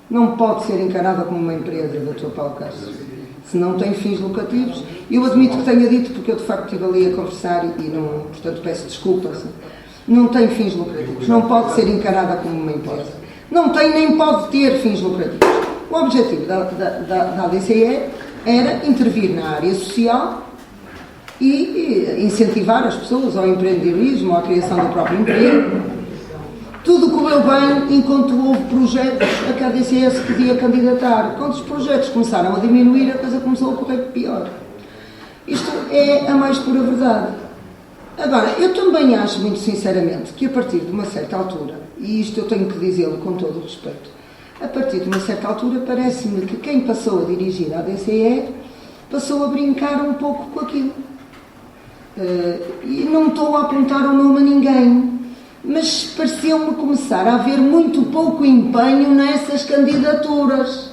Não pode ser encarada como uma empresa, Dr. Paulo Castro. Se não tem fins lucrativos, eu admito que tenha dito, porque eu de facto estive ali a conversar e não, portanto peço desculpas, não tem fins lucrativos. Não pode ser encarada como uma empresa. Não tem nem pode ter fins lucrativos. O objetivo da ADCE era intervir na área social e incentivar as pessoas ao empreendedorismo, à criação do próprio emprego. Tudo correu bem enquanto houve projetos a que a ADCE se podia candidatar. Quando os projetos começaram a diminuir, a coisa começou a correr pior. Isto é a mais pura verdade. Agora, eu também acho, muito sinceramente, que a partir de uma certa altura, e isto eu tenho que dizê-lo com todo o respeito, a partir de uma certa altura parece-me que quem passou a dirigir a ADCE passou a brincar um pouco com aquilo. E não estou a apontar o nome a ninguém, mas pareceu-me começar a haver muito pouco empenho nessas candidaturas.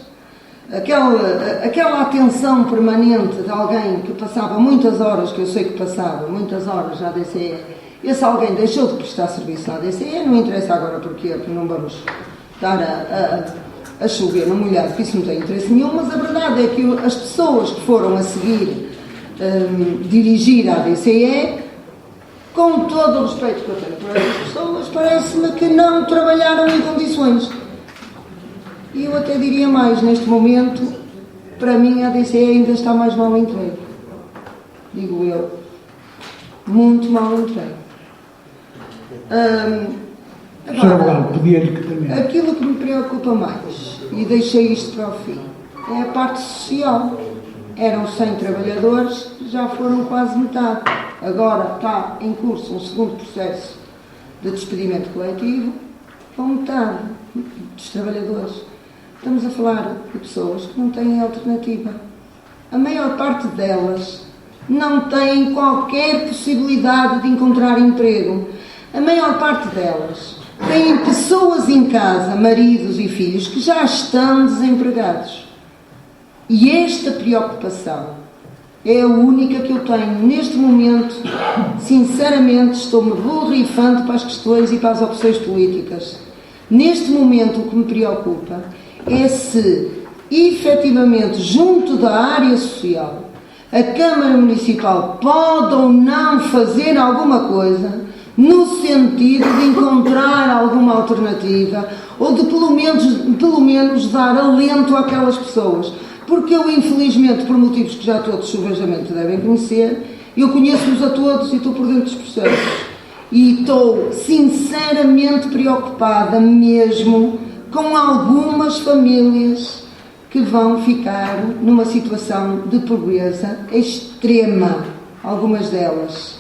Aquela atenção permanente de alguém que passava muitas horas, que eu sei que passava muitas horas na ADCE, esse alguém deixou de prestar serviço na ADCE, não interessa agora porquê, porque não vamos estar a chover no molhado, porque isso não tem interesse nenhum, mas a verdade é que as pessoas que foram a seguir dirigir a ADCE, com todo o respeito que eu tenho por essas pessoas, parece-me que não trabalharam em condições. E eu até diria mais, neste momento, para mim a ADCE ainda está mais mal entregue. Digo eu. Muito mal entregue. Agora, pedia-lhe que também. Aquilo que me preocupa mais, e deixei isto para o fim, é a parte social. Eram 100 trabalhadores, já foram quase metade. Agora está em curso um segundo processo de despedimento coletivo, com metade dos trabalhadores. Estamos a falar de pessoas que não têm alternativa. A maior parte delas não têm qualquer possibilidade de encontrar emprego. A maior parte delas têm pessoas em casa, maridos e filhos, que já estão desempregados. E esta preocupação é a única que eu tenho neste momento. Sinceramente, estou-me borrifando para as questões e para as opções políticas. Neste momento, o que me preocupa é se, efetivamente, junto da área social, a Câmara Municipal pode ou não fazer alguma coisa no sentido de encontrar alguma alternativa ou de, pelo menos dar alento àquelas pessoas. porque eu, infelizmente, por motivos que já todos subejamente devem conhecer, eu conheço-os a todos e estou por dentro dos processos. E estou sinceramente preocupada mesmo com algumas famílias que vão ficar numa situação de pobreza extrema, algumas delas.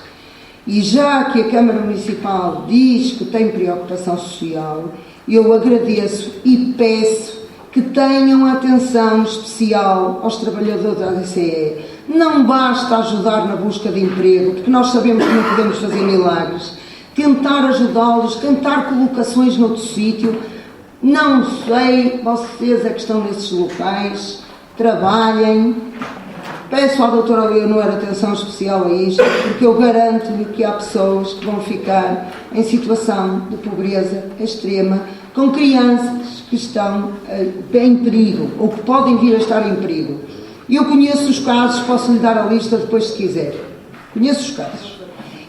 E já que a Câmara Municipal diz que tem preocupação social, eu agradeço e peço que tenham atenção especial aos trabalhadores da ADCE. Não basta ajudar na busca de emprego, porque nós sabemos que não podemos fazer milagres. Tentar ajudá-los, tentar colocações noutro sítio. Não sei, vocês é que estão nesses locais, trabalhem. Peço à doutora Leonor atenção especial a isto, porque eu garanto-lhe que há pessoas que vão ficar em situação de pobreza extrema, com crianças que estão em perigo, ou que podem vir a estar em perigo. Eu conheço os casos, posso lhe dar a lista depois se quiser. Conheço os casos.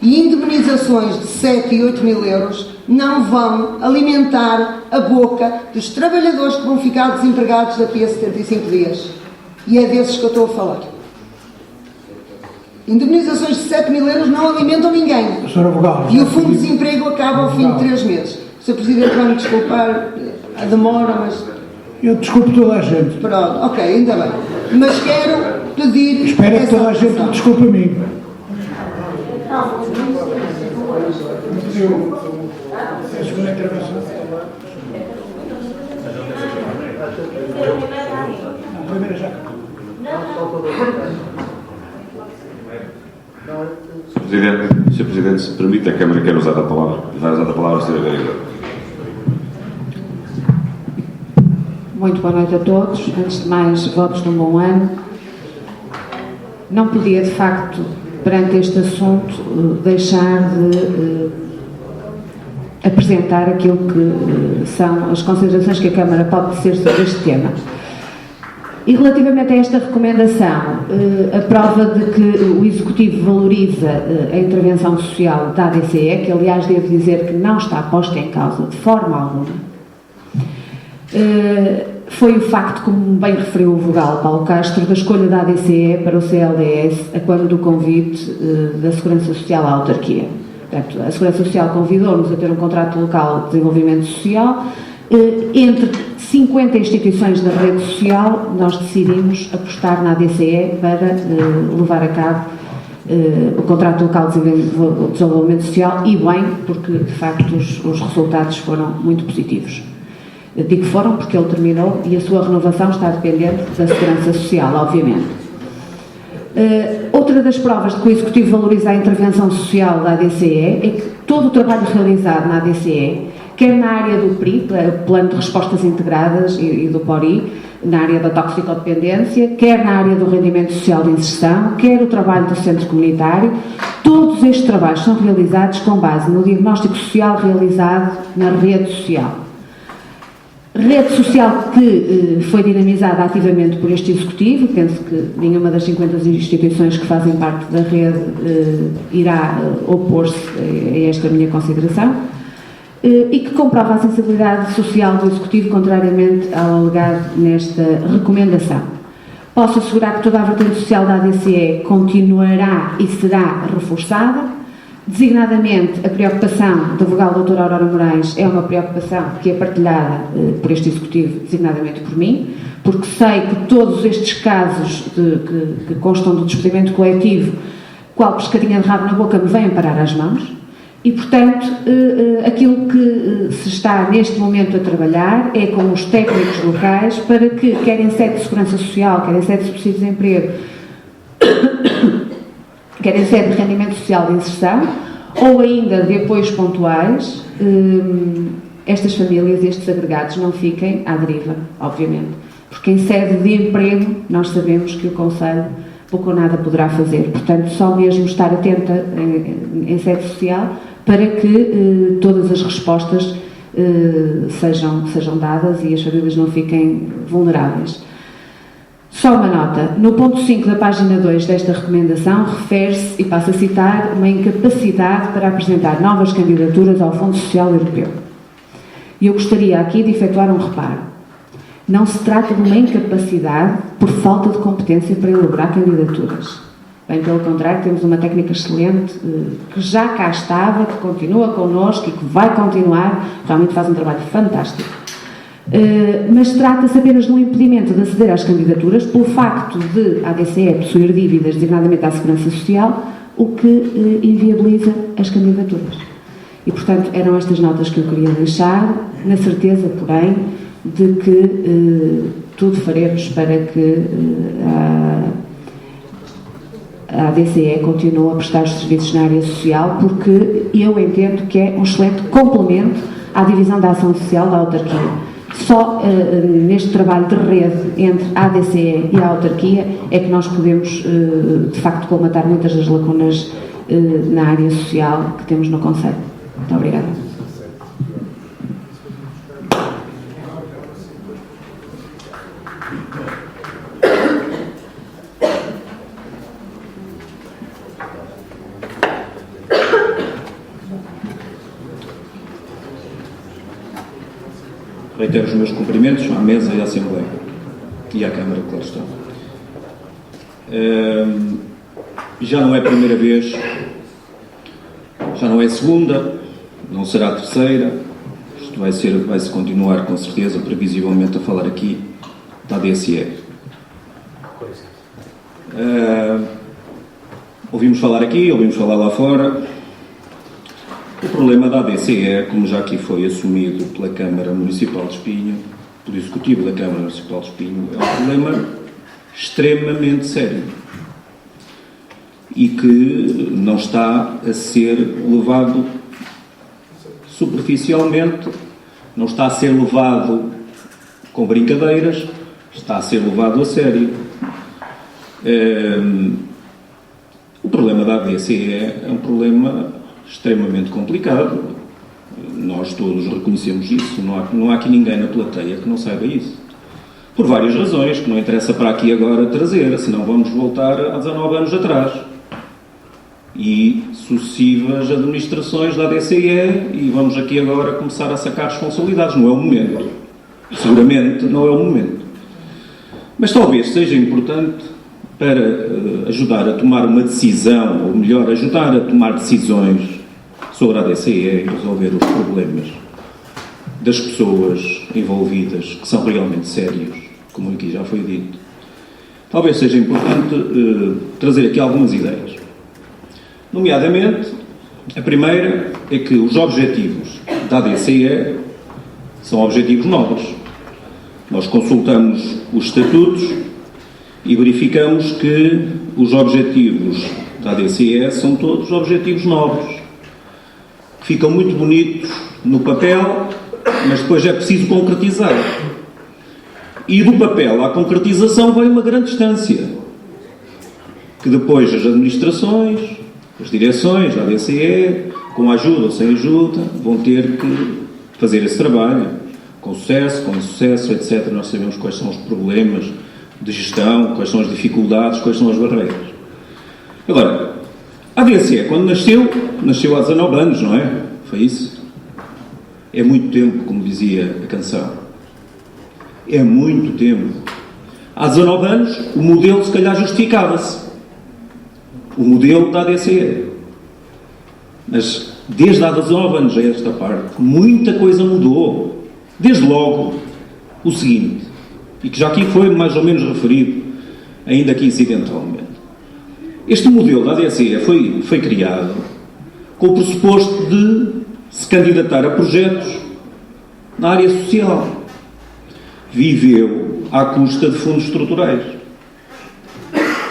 E indemnizações de 7 e 8 mil euros não vão alimentar a boca dos trabalhadores que vão ficar desempregados daqui a 75 dias. E é desses que eu estou a falar. Indemnizações de 7 mil euros não alimentam ninguém. E o fundo de desemprego acaba ao fim de 3 meses. O Sr. Presidente vai-me desculpar a demora, mas... Eu desculpo toda a gente. Pronto, ok, ainda bem. Mas quero pedir... Espero que toda a gente me desculpe a mim. A segunda intervenção. A primeira já. Sr. Presidente, se permite, a Câmara quer usar a palavra. Vai usar a palavra, Sra. Vereadora. Muito boa noite a todos. Antes de mais, votos de um bom ano. Não podia, de facto, perante este assunto, deixar de apresentar aquilo que são as considerações que a Câmara pode tecer sobre este tema. E relativamente a esta recomendação, a prova de que o Executivo valoriza a intervenção social da ADCE, que aliás devo dizer que não está posta em causa de forma alguma, foi o facto, como bem referiu o vogal Paulo Castro, da escolha da ADCE para o CLDS a quando do convite da Segurança Social à autarquia. Portanto, a Segurança Social convidou-nos a ter um contrato local de desenvolvimento social. Entre 50 instituições da rede social, nós decidimos apostar na ADCE para levar a cabo o contrato local de desenvolvimento social, e bem, porque de facto os resultados foram muito positivos. Eu digo foram porque ele terminou e a sua renovação está dependente da Segurança Social, obviamente. Outra das provas de que o Executivo valoriza a intervenção social da ADCE é que todo o trabalho realizado na ADCE, quer na área do PRI, Plano de Respostas Integradas, e do PORI, na área da toxicodependência, quer na área do rendimento social de inserção, quer o trabalho do centro comunitário, todos estes trabalhos são realizados com base no diagnóstico social realizado na rede social. Rede social que foi dinamizada ativamente por este Executivo. Penso que nenhuma das 50 instituições que fazem parte da rede irá opor-se a esta minha consideração, e que comprova a sensibilidade social do Executivo, contrariamente ao alegado nesta recomendação. Posso assegurar que toda a vertente social da ADCE continuará e será reforçada. Designadamente, a preocupação da vogal doutora Aurora Moraes é uma preocupação que é partilhada por este Executivo, designadamente por mim, porque sei que todos estes casos que constam do despedimento coletivo, qual pescadinha de rabo na boca, me vêm parar às mãos, e, portanto, aquilo que se está neste momento a trabalhar é com os técnicos locais para que, quer em sede de segurança social, quer em sede de subsídio de desemprego, quer em sede de rendimento social de inserção, ou ainda de apoios pontuais, estas famílias, estes agregados, não fiquem à deriva, obviamente. Porque em sede de emprego, nós sabemos que o Conselho pouco ou nada poderá fazer. Portanto, só mesmo estar atenta em sede social para que todas as respostas sejam dadas e as famílias não fiquem vulneráveis. Só uma nota. No ponto 5 da página 2 desta recomendação, refere-se, e passo a citar, uma incapacidade para apresentar novas candidaturas ao Fundo Social Europeu. E eu gostaria aqui de efetuar um reparo. Não se trata de uma incapacidade por falta de competência para elaborar candidaturas. Bem, pelo contrário, temos uma técnica excelente que já cá estava, que continua connosco e que vai continuar, realmente faz um trabalho fantástico. Mas trata-se apenas de um impedimento de aceder às candidaturas pelo facto de a ADCE possuir dívidas designadamente à Segurança Social, o que inviabiliza as candidaturas. E, portanto, eram estas notas que eu queria deixar, na certeza, porém, de que tudo faremos para que a ADCE continue a prestar os serviços na área social, porque eu entendo que é um excelente complemento à divisão da ação social da autarquia. Só neste trabalho de rede entre a ADCE e a autarquia é que nós podemos, de facto, colmatar muitas das lacunas na área social que temos no concello. Muito obrigada. Reitero os meus cumprimentos à mesa e à Assembleia e à Câmara, claro está. Já não é a primeira vez, já não é a segunda, não será a terceira. Isto vai-se continuar, com certeza, previsivelmente, a falar aqui da ADCE. Ouvimos falar aqui, ouvimos falar lá fora. O problema da ADCE, como já aqui foi assumido pela Câmara Municipal de Espinho, pelo Executivo da Câmara Municipal de Espinho, é um problema extremamente sério e que não está a ser levado superficialmente, não está a ser levado com brincadeiras, está a ser levado a sério. O problema da ADCE é um problema extremamente complicado. Nós todos reconhecemos isso. Não há aqui ninguém na plateia que não saiba isso. Por várias razões, que não interessa para aqui agora trazer, senão vamos voltar a 19 anos atrás. E sucessivas administrações da ADCE, e vamos aqui agora começar a sacar responsabilidades. Não é o momento. Seguramente não é o momento. Mas talvez seja importante para ajudar a tomar uma decisão, ou melhor, ajudar a tomar decisões sobre a ADCE e resolver os problemas das pessoas envolvidas, que são realmente sérios, como aqui já foi dito. Talvez seja importante trazer aqui algumas ideias. Nomeadamente, a primeira é que os objetivos da ADCE são objetivos nobres. Nós consultamos os estatutos e verificamos que os objetivos da ADCE são todos objetivos nobres, que ficam muito bonitos no papel, mas depois é preciso concretizar. E do papel à concretização vai uma grande distância, que depois as administrações, as direções da ADCE, com ajuda ou sem ajuda, vão ter que fazer esse trabalho, com sucesso, com insucesso, etc. Nós sabemos quais são os problemas de gestão, quais são as dificuldades, quais são as barreiras. Agora, a ADCE, quando nasceu há 19 anos, não é? Foi isso? É muito tempo, como dizia a canção. É muito tempo. Há 19 anos, o modelo se calhar justificava-se. O modelo da ADCE. Mas, desde há 19 anos a esta parte, muita coisa mudou. Desde logo, o seguinte, e que já aqui foi mais ou menos referido, ainda que incidentalmente. Este modelo da ADCE foi criado com o pressuposto de se candidatar a projetos na área social. Viveu à custa de fundos estruturais.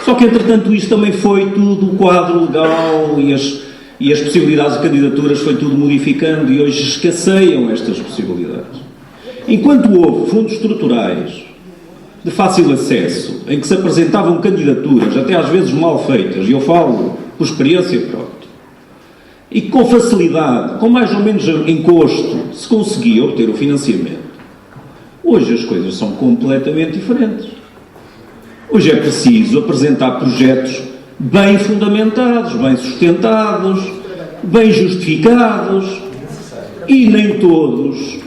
Só que, entretanto, isto também foi tudo o quadro legal e as possibilidades de candidaturas foi tudo modificando e hoje escasseiam estas possibilidades. Enquanto houve fundos estruturais de fácil acesso, em que se apresentavam candidaturas, até às vezes mal feitas, e eu falo por experiência própria, e com facilidade, com mais ou menos encosto, se conseguia obter o financiamento. Hoje as coisas são completamente diferentes. Hoje é preciso apresentar projetos bem fundamentados, bem sustentados, bem justificados, e nem todos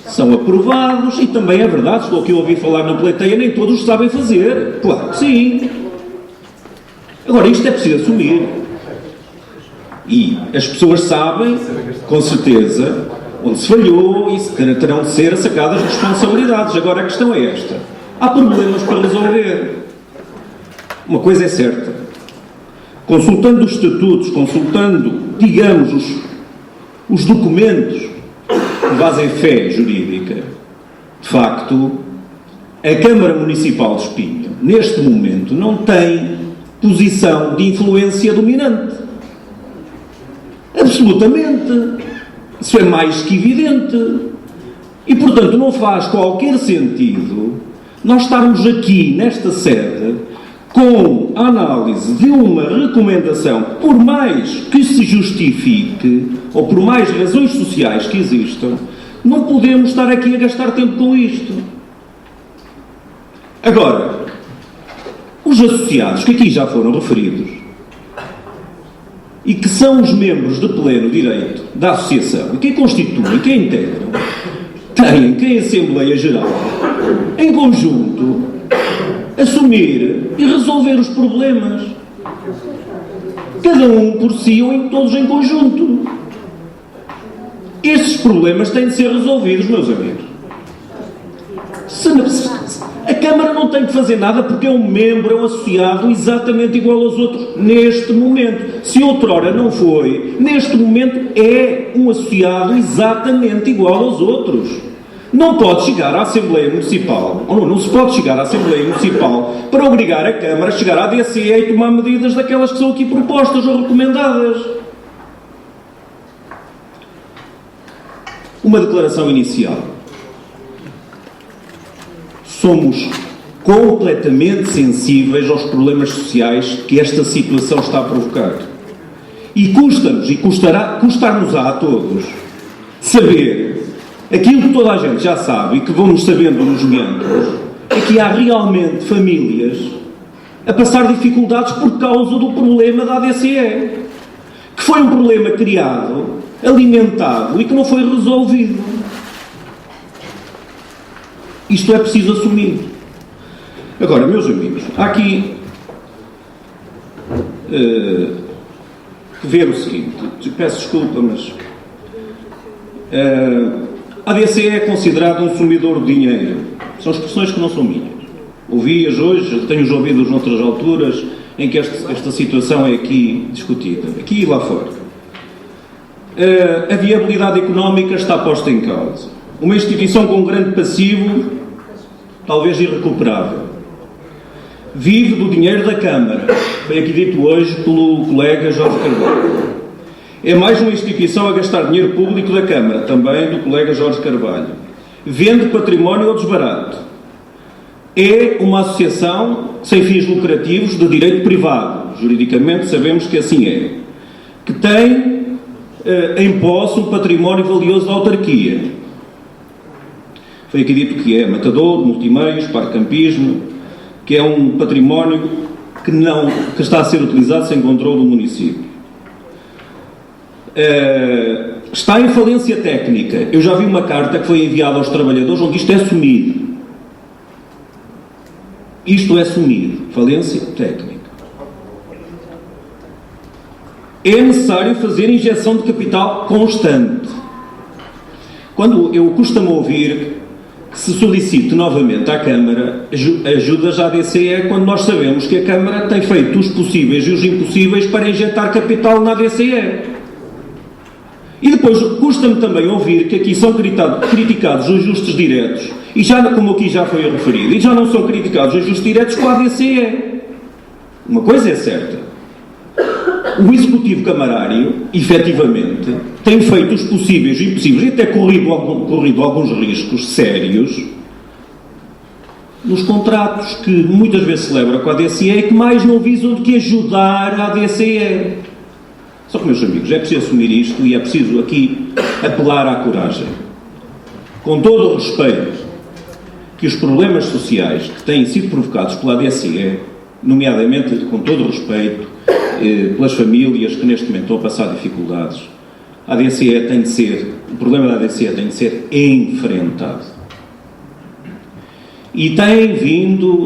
são aprovados e também é verdade, estou aqui a ouvir falar na plateia, nem todos sabem fazer. Claro que sim. Agora, isto é preciso assumir. E as pessoas sabem, com certeza, onde se falhou e terão de ser sacadas responsabilidades. Agora, a questão é esta. Há problemas para resolver. Uma coisa é certa. Consultando os estatutos, consultando, digamos, os documentos que fazem fé jurídica, de facto, a Câmara Municipal de Espinho, neste momento, não tem posição de influência dominante. Absolutamente. Isso é mais que evidente. E, portanto, não faz qualquer sentido nós estarmos aqui, nesta sede, com a análise de uma recomendação, por mais que se justifique, ou por mais razões sociais que existam, não podemos estar aqui a gastar tempo com isto. Agora, os associados que aqui já foram referidos e que são os membros de pleno direito da associação, e que a constituem, que a integram, têm que em Assembleia Geral, em conjunto, assumir e resolver os problemas. Cada um por si ou todos em conjunto. Estes problemas têm de ser resolvidos, meus amigos. A Câmara não tem de fazer nada porque é um membro, é um associado exatamente igual aos outros neste momento. Se outrora não foi, neste momento é um associado exatamente igual aos outros. Não pode chegar à Assembleia Municipal, ou não se pode chegar à Assembleia Municipal para obrigar a Câmara a chegar à DCE e tomar medidas daquelas que são aqui propostas ou recomendadas. Uma declaração inicial. Somos completamente sensíveis aos problemas sociais que esta situação está a provocar. E custa-nos, e custar-nos-á a todos, saber aquilo que toda a gente já sabe e que vamos sabendo nos meandros, é que há realmente famílias a passar dificuldades por causa do problema da ADCE, que foi um problema criado, alimentado e que não foi resolvido. Isto é preciso assumir. Agora, meus amigos, há aqui que ver o seguinte, peço desculpa, mas a ADCE é considerada um sumidor de dinheiro. São expressões que não são minhas. Ouvi-as hoje, tenho-os ouvido noutras alturas, em que esta situação é aqui discutida, aqui e lá fora. A viabilidade económica está posta em causa. Uma instituição com um grande passivo, talvez irrecuperável. Vive do dinheiro da Câmara, foi aqui dito hoje pelo colega Jorge Carvalho. É mais uma instituição a gastar dinheiro público da Câmara, também do colega Jorge Carvalho. Vende património ao desbarato. É uma associação sem fins lucrativos de direito privado. Juridicamente sabemos que assim é. Que tem em posse um património valioso da autarquia. Foi aqui dito que é matador, multimeios, parcampismo, que é um património que está a ser utilizado sem controle do município. Está em falência técnica. Eu já vi uma carta que foi enviada aos trabalhadores onde isto é assumido. Isto é assumido. Falência técnica. É necessário fazer injeção de capital constante. Quando eu costumo ouvir que se solicite novamente à Câmara ajudas à ADCE, quando nós sabemos que a Câmara tem feito os possíveis e os impossíveis para injetar capital na ADCE. E depois custa-me também ouvir que aqui são criticados os ajustes diretos, e já, como aqui já foi referido, e já não são criticados os ajustes diretos com a ADCE. Uma coisa é certa. O Executivo Camarário, efetivamente, tem feito os possíveis e impossíveis, e até corrido alguns riscos sérios, nos contratos que muitas vezes celebra com a ADCE e que mais não visam do que ajudar a ADCE. Só que, meus amigos, é preciso assumir isto e é preciso aqui apelar à coragem. Com todo o respeito que os problemas sociais que têm sido provocados pela ADCE, nomeadamente, com todo o respeito, pelas famílias que neste momento estão a passar dificuldades, A ADCE tem de ser, o problema da ADCE tem de ser enfrentado. E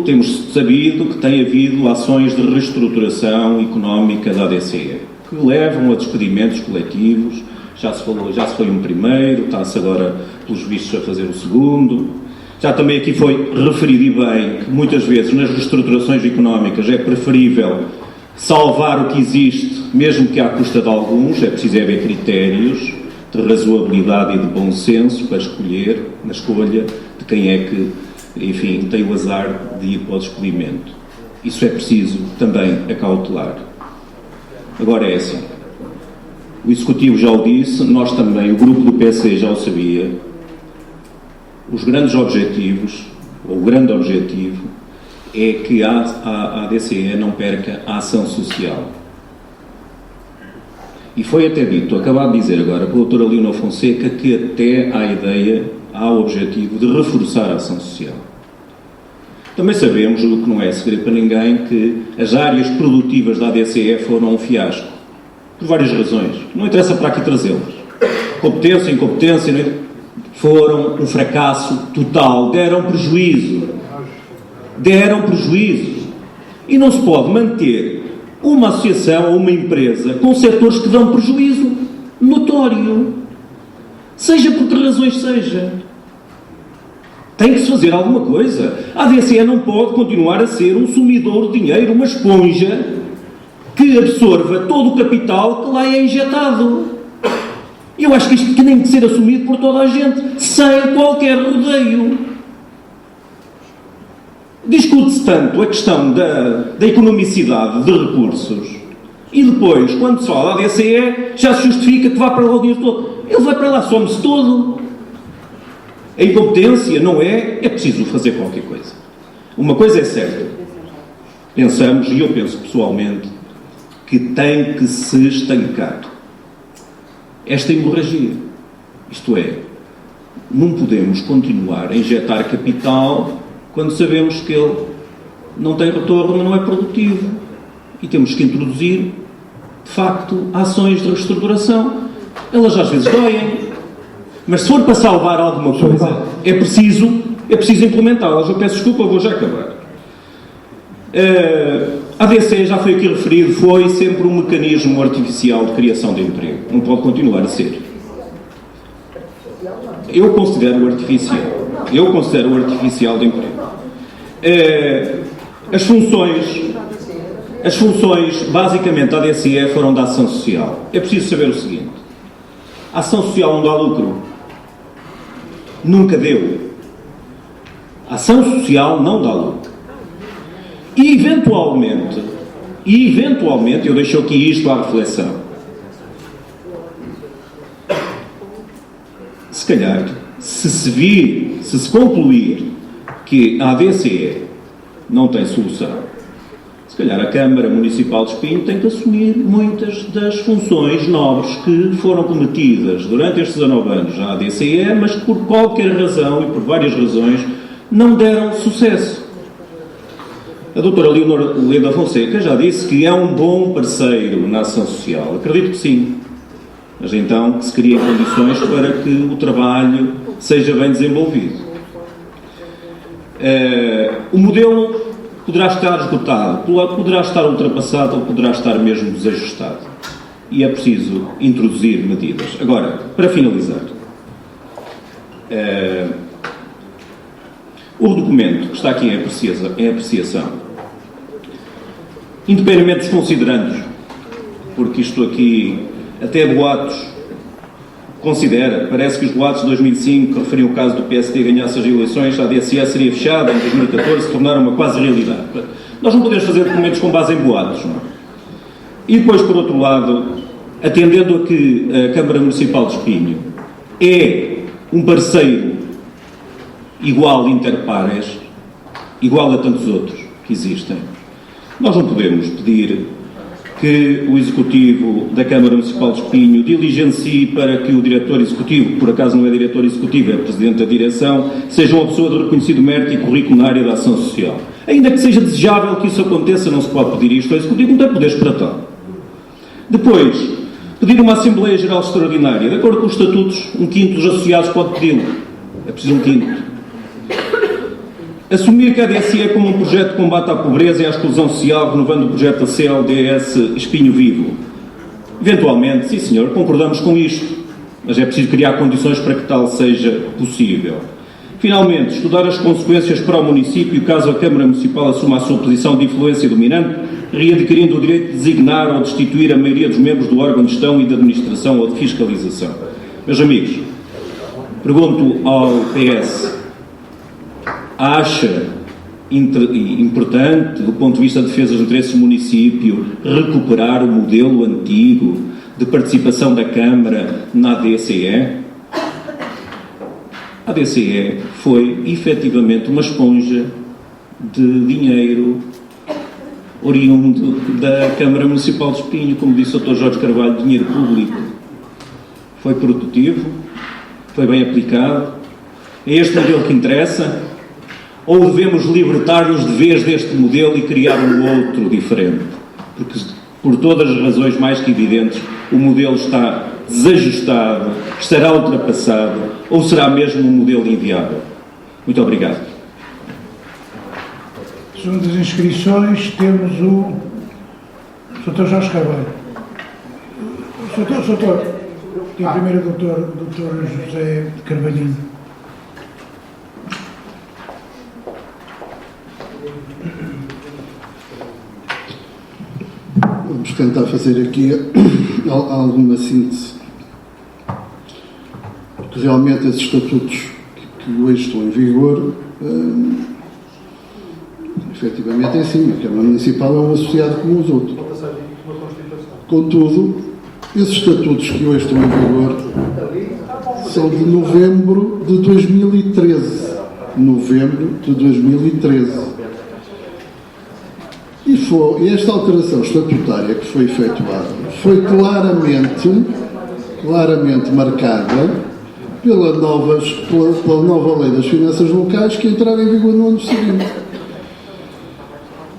temos sabido que tem havido ações de reestruturação económica da ADCE, que levam a despedimentos coletivos. Já se foi um primeiro, está-se agora, pelos vistos, a fazer o segundo. Já também aqui foi referido e bem que muitas vezes nas reestruturações económicas é preferível salvar o que existe, mesmo que à custa de alguns. É preciso haver critérios de razoabilidade e de bom senso para escolher, na escolha de quem é que, enfim, tem o azar de ir para o despedimento. Isso é preciso também acautelar. Agora é assim. O Executivo já o disse, nós também, o grupo do PC já o sabia. Os grandes objetivos, ou o grande objetivo, é que a ADCE não perca a ação social. E foi até dito, acabado de dizer agora, pela doutora Leonor Fonseca, que até há o objetivo de reforçar a ação social. Também sabemos, o que não é segredo para ninguém, que as áreas produtivas da ADCE foram um fiasco. Por várias razões. Não interessa para aqui trazê-las. Competência, incompetência, foram um fracasso total. Deram prejuízo. E não se pode manter uma associação ou uma empresa com setores que dão prejuízo notório. Seja por que razões seja. Tem que se fazer alguma coisa. A ADCE não pode continuar a ser um sumidor de dinheiro, uma esponja que absorva todo o capital que lá é injetado. Eu acho que isto tem que ser assumido por toda a gente, sem qualquer rodeio. Discute-se tanto a questão da economicidade de recursos e depois, quando se fala da ADCE, já se justifica que vá para lá o dinheiro todo. Ele vai para lá, some-se todo. A incompetência, não é? É preciso fazer qualquer coisa. Uma coisa é certa. Pensamos, e eu penso pessoalmente, que tem que se estancar esta hemorragia. Isto é, não podemos continuar a injetar capital quando sabemos que ele não tem retorno, não é produtivo. E temos que introduzir, de facto, ações de reestruturação. Elas às vezes doem, mas se for para salvar alguma coisa, é preciso implementá-las. Eu peço desculpa, vou já acabar. A ADCE, já foi aqui referido, foi sempre um mecanismo artificial de criação de emprego. Não pode continuar a ser. Eu considero artificial de emprego. As funções, basicamente, da ADCE foram da ação social. É preciso saber o seguinte. A ação social não dá lucro. Nunca deu. A ação social não dá lucro. E, eventualmente, eu deixo aqui isto à reflexão. Se calhar, se se concluir que a ADCE não tem solução, se calhar a Câmara Municipal de Espinho tem que assumir muitas das funções nobres que foram cometidas durante estes 19 anos à ADCE, mas que por qualquer razão e por várias razões não deram sucesso. A doutora Leonor Fonseca já disse que é um bom parceiro na ação social. Acredito que sim. Mas então que se criem condições para que o trabalho seja bem desenvolvido. O modelo poderá estar esgotado, poderá estar ultrapassado ou poderá estar mesmo desajustado. E é preciso introduzir medidas. Agora, para finalizar, o documento que está aqui em apreciação, independentemente dos considerandos, porque isto aqui, até boatos, parece que os boatos de 2005, que referiam o caso do PSD ganhasse as eleições, a ADCE seria fechada em 2014, se tornaram uma quase realidade. Nós não podemos fazer documentos com base em boatos, não é? E depois, por outro lado, atendendo a que a Câmara Municipal de Espinho é um parceiro igual inter pares, igual a tantos outros que existem, nós não podemos pedir que o Executivo da Câmara Municipal de Espinho diligencie para que o diretor executivo, que por acaso não é diretor executivo, é presidente da direção, seja uma pessoa de reconhecido mérito e currículo na área da ação social. Ainda que seja desejável que isso aconteça, não se pode pedir isto ao Executivo, não tem poderes para tal. Depois, Pedir uma Assembleia Geral Extraordinária. De acordo com os estatutos, 1/5 dos associados pode pedi-lo. É preciso 1/5. Assumir que a ADSE é como um projeto de combate à pobreza e à exclusão social, renovando o projeto da CLDS Espinho Vivo. Eventualmente, sim senhor, concordamos com isto, mas é preciso criar condições para que tal seja possível. Finalmente, estudar as consequências para o município caso a Câmara Municipal assuma a sua posição de influência dominante, readquirindo o direito de designar ou destituir a maioria dos membros do órgão de gestão e de administração ou de fiscalização. Meus amigos, pergunto ao PS, acha importante, do ponto de vista da defesa dos interesses do município, recuperar o modelo antigo de participação da Câmara na ADSE? A ADSE foi, efetivamente, uma esponja de dinheiro oriundo da Câmara Municipal de Espinho, como disse o Dr. Jorge Carvalho, dinheiro público. Foi produtivo, foi bem aplicado. É este modelo que interessa? Ou devemos libertar-nos de vez deste modelo e criar um outro diferente? Porque, por todas as razões mais que evidentes, o modelo está desajustado, estará ultrapassado, ou será mesmo um modelo inviável? Muito obrigado. Segundo as inscrições, temos o Sr. Jorge Carvalho. Doutor, tem primeiro o Dr. José Carvalhinho. Vamos tentar fazer aqui alguma síntese, porque realmente esses estatutos que hoje estão em vigor, efetivamente é assim, a Câmara Municipal é um associado como os outros. Contudo, esses estatutos que hoje estão em vigor são de novembro de 2013. Novembro de 2013. E esta alteração estatutária que foi efetuada foi claramente marcada pela nova lei das finanças locais que entrará em vigor no ano seguinte.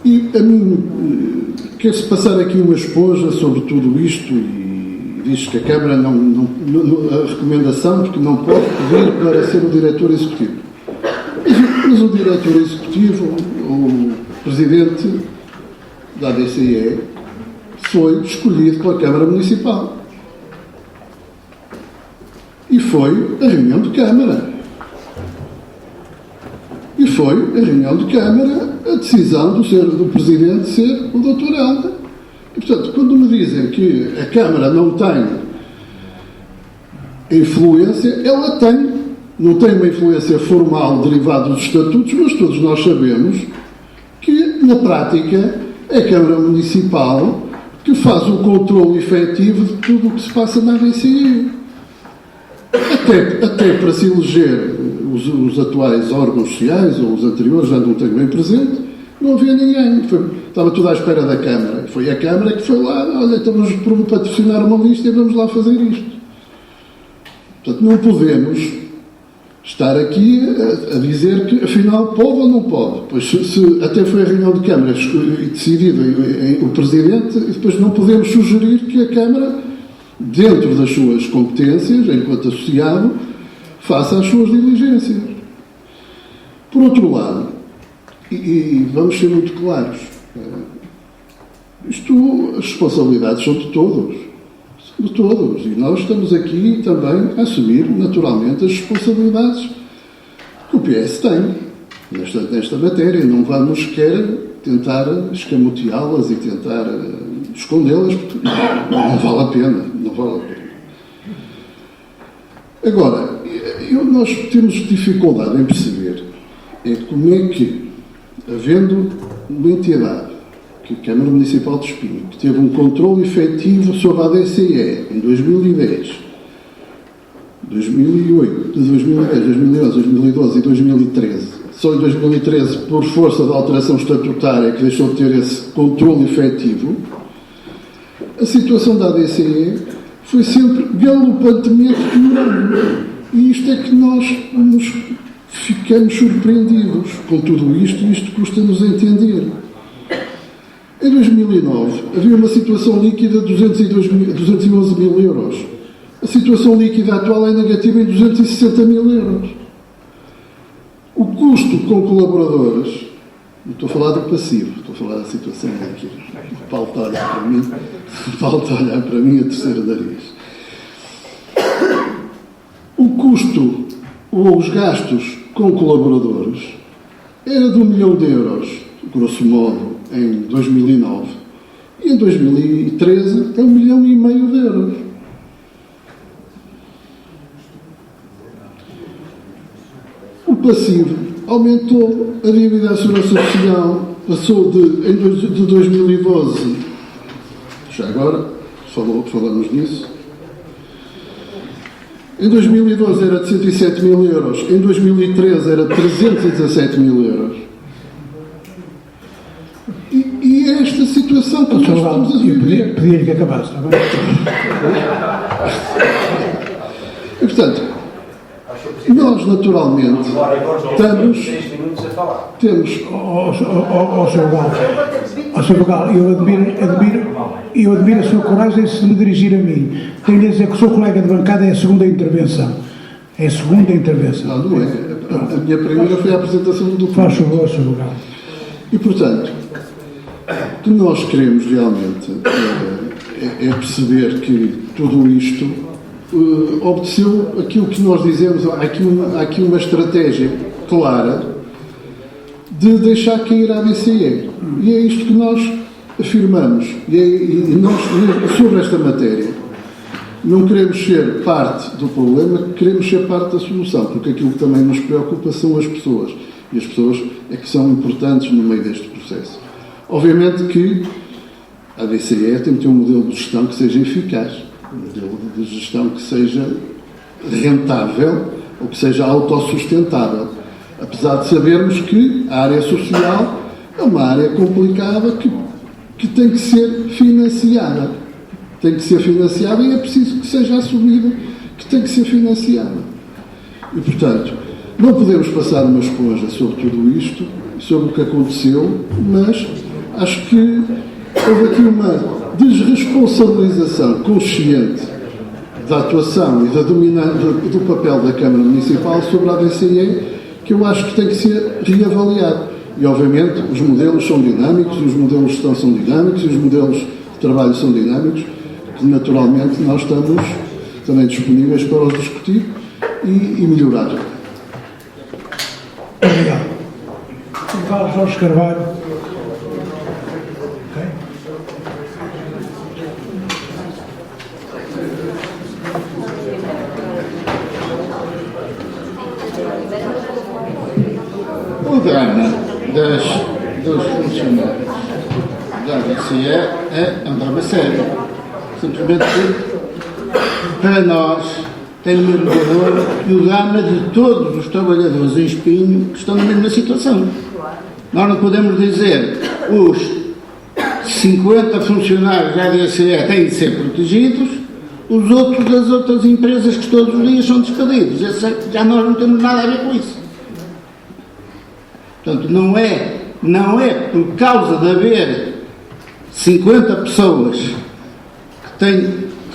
E a mim quer-se passar aqui uma esponja sobre tudo isto e diz que a Câmara a recomendação porque não pode pedir para ser o diretor executivo. Mas o diretor executivo, o presidente da ADSE, foi escolhido pela Câmara Municipal. E foi a reunião de Câmara. E foi a reunião de Câmara a decisão do Presidente ser o Dr. Helder. E, portanto, quando me dizem que a Câmara não tem influência, ela tem. Não tem uma influência formal derivada dos estatutos, mas todos nós sabemos que, na prática, é a Câmara Municipal que faz o controle efetivo de tudo o que se passa na ADSE. Até para se eleger os atuais órgãos sociais, ou os anteriores, já não tenho bem presente, não havia ninguém. Estava tudo à espera da Câmara. Foi a Câmara que foi lá, olha, estamos a patrocinar uma lista e vamos lá fazer isto. Portanto, não podemos estar aqui a dizer que, afinal, pode ou não pode. Pois se até foi a reunião de Câmara decidida o Presidente, e depois não podemos sugerir que a Câmara, dentro das suas competências, enquanto associado, faça as suas diligências. Por outro lado, e vamos ser muito claros, as responsabilidades são de todos. De todos. E nós estamos aqui também a assumir, naturalmente, as responsabilidades que o PS tem nesta matéria. Não vamos sequer tentar escamoteá-las e tentar escondê-las, porque não vale a pena. Não vale a pena. Agora, nós temos dificuldade em perceber como é que, havendo uma entidade, que a Câmara Municipal de Espinho, que teve um controle efetivo sobre a ADSE em 2010, 2008, 2010, 2011, 2012 e 2013. Só em 2013, por força da alteração estatutária que deixou de ter esse controle efetivo, a situação da ADSE foi sempre galopantemente piorando. E isto é que nós nos ficamos surpreendidos com tudo isto, e isto custa-nos a entender. Em 2009 havia uma situação líquida de 211 mil euros. A situação líquida atual é negativa em 260 mil euros. O custo com colaboradores, não estou a falar do passivo, estou a falar da situação líquida. O Paulo está a olhar para mim, a terceira nariz. O custo ou os gastos com colaboradores era de 1 milhão de euros, grosso modo, em 2009. E em 2013 é 1,5 milhão de euros. O passivo aumentou, a dívida à Segurança Social passou de 2012, já agora, falamos nisso, em 2012 era de 107 mil euros, em 2013 era de 317 mil euros. E é esta situação que nós estamos a viver. Pedia-lhe que acabasse, está bem? E, portanto, nós naturalmente temos Sr. Gal, eu admiro a sua coragem de se me dirigir a mim. Tenho de dizer que o seu colega de bancada é a segunda intervenção. É a segunda intervenção. Não é. A minha primeira foi a apresentação do documento. Faz favor, Sr. Gal. E, portanto, o que nós queremos realmente é perceber que tudo isto obedeceu aquilo que nós dizemos. Há aqui uma estratégia clara de deixar cair a ADCE. E é isto que nós afirmamos. E nós, sobre esta matéria, não queremos ser parte do problema, queremos ser parte da solução, porque aquilo que também nos preocupa são as pessoas. E as pessoas é que são importantes no meio deste processo. Obviamente que a ADCE tem que ter um modelo de gestão que seja eficaz, um modelo de gestão que seja rentável ou que seja autossustentável. Apesar de sabermos que a área social é uma área complicada que tem que ser financiada. Tem que ser financiada e é preciso que seja assumida que tem que ser financiada. E, portanto, não podemos passar uma esponja sobre tudo isto, sobre o que aconteceu, mas acho que houve aqui uma desresponsabilização consciente da atuação e do papel da Câmara Municipal sobre a ADCE, que eu acho que tem que ser reavaliado. E, obviamente, os modelos são dinâmicos, os modelos de gestão são dinâmicos, e os modelos de trabalho são dinâmicos, que naturalmente nós estamos também disponíveis para os discutir e melhorar. Obrigado. Sr. Jorge Carvalho. O drama dos funcionários da ADCE é um drama sério. Simplesmente para nós tem o mesmo valor que o drama de todos os trabalhadores em Espinho que estão na mesma situação. Nós não podemos dizer os 50 funcionários da ADCE têm de ser protegidos, os outros das outras empresas que todos os dias são despedidos. Já nós não temos nada a ver com isso. Portanto, não é por causa de haver 50 pessoas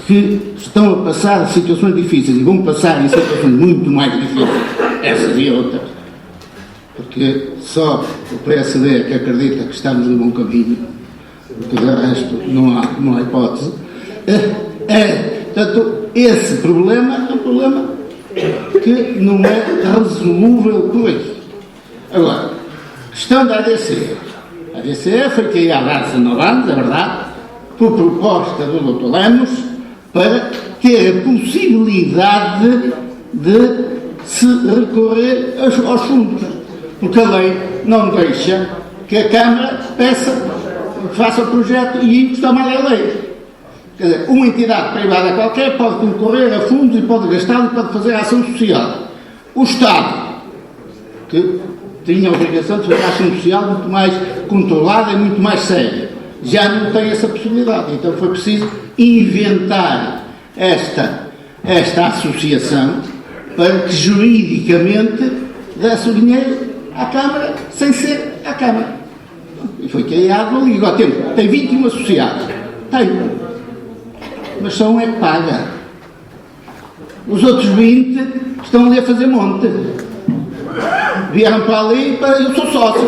que estão a passar situações difíceis e vão passar em situações muito mais difíceis, essas e outras, porque só o PSD é que acredita que estamos no bom caminho, porque de resto não há hipótese. Portanto, esse problema é um problema que não é resolúvel por isso. Agora, questão da ADCE. A ADCE foi criada há 19 anos, é verdade, por proposta do Dr. Lemos, para ter a possibilidade de se recorrer aos fundos. Porque a lei não deixa que a Câmara faça o projeto e encostar mais a lei. Quer dizer, uma entidade privada qualquer pode concorrer a fundos e pode gastá-lo e pode fazer ação social. O Estado, que tinha a obrigação de fazer ação social muito mais controlada e muito mais séria, já não tem essa possibilidade. Então foi preciso inventar esta associação para que juridicamente desse o dinheiro à Câmara sem ser à Câmara. E foi criado ali, igual tem 21 associados. Tem. Mas só um é que paga. Os outros 20 estão ali a fazer monte. Vieram para ali, eu sou sócio.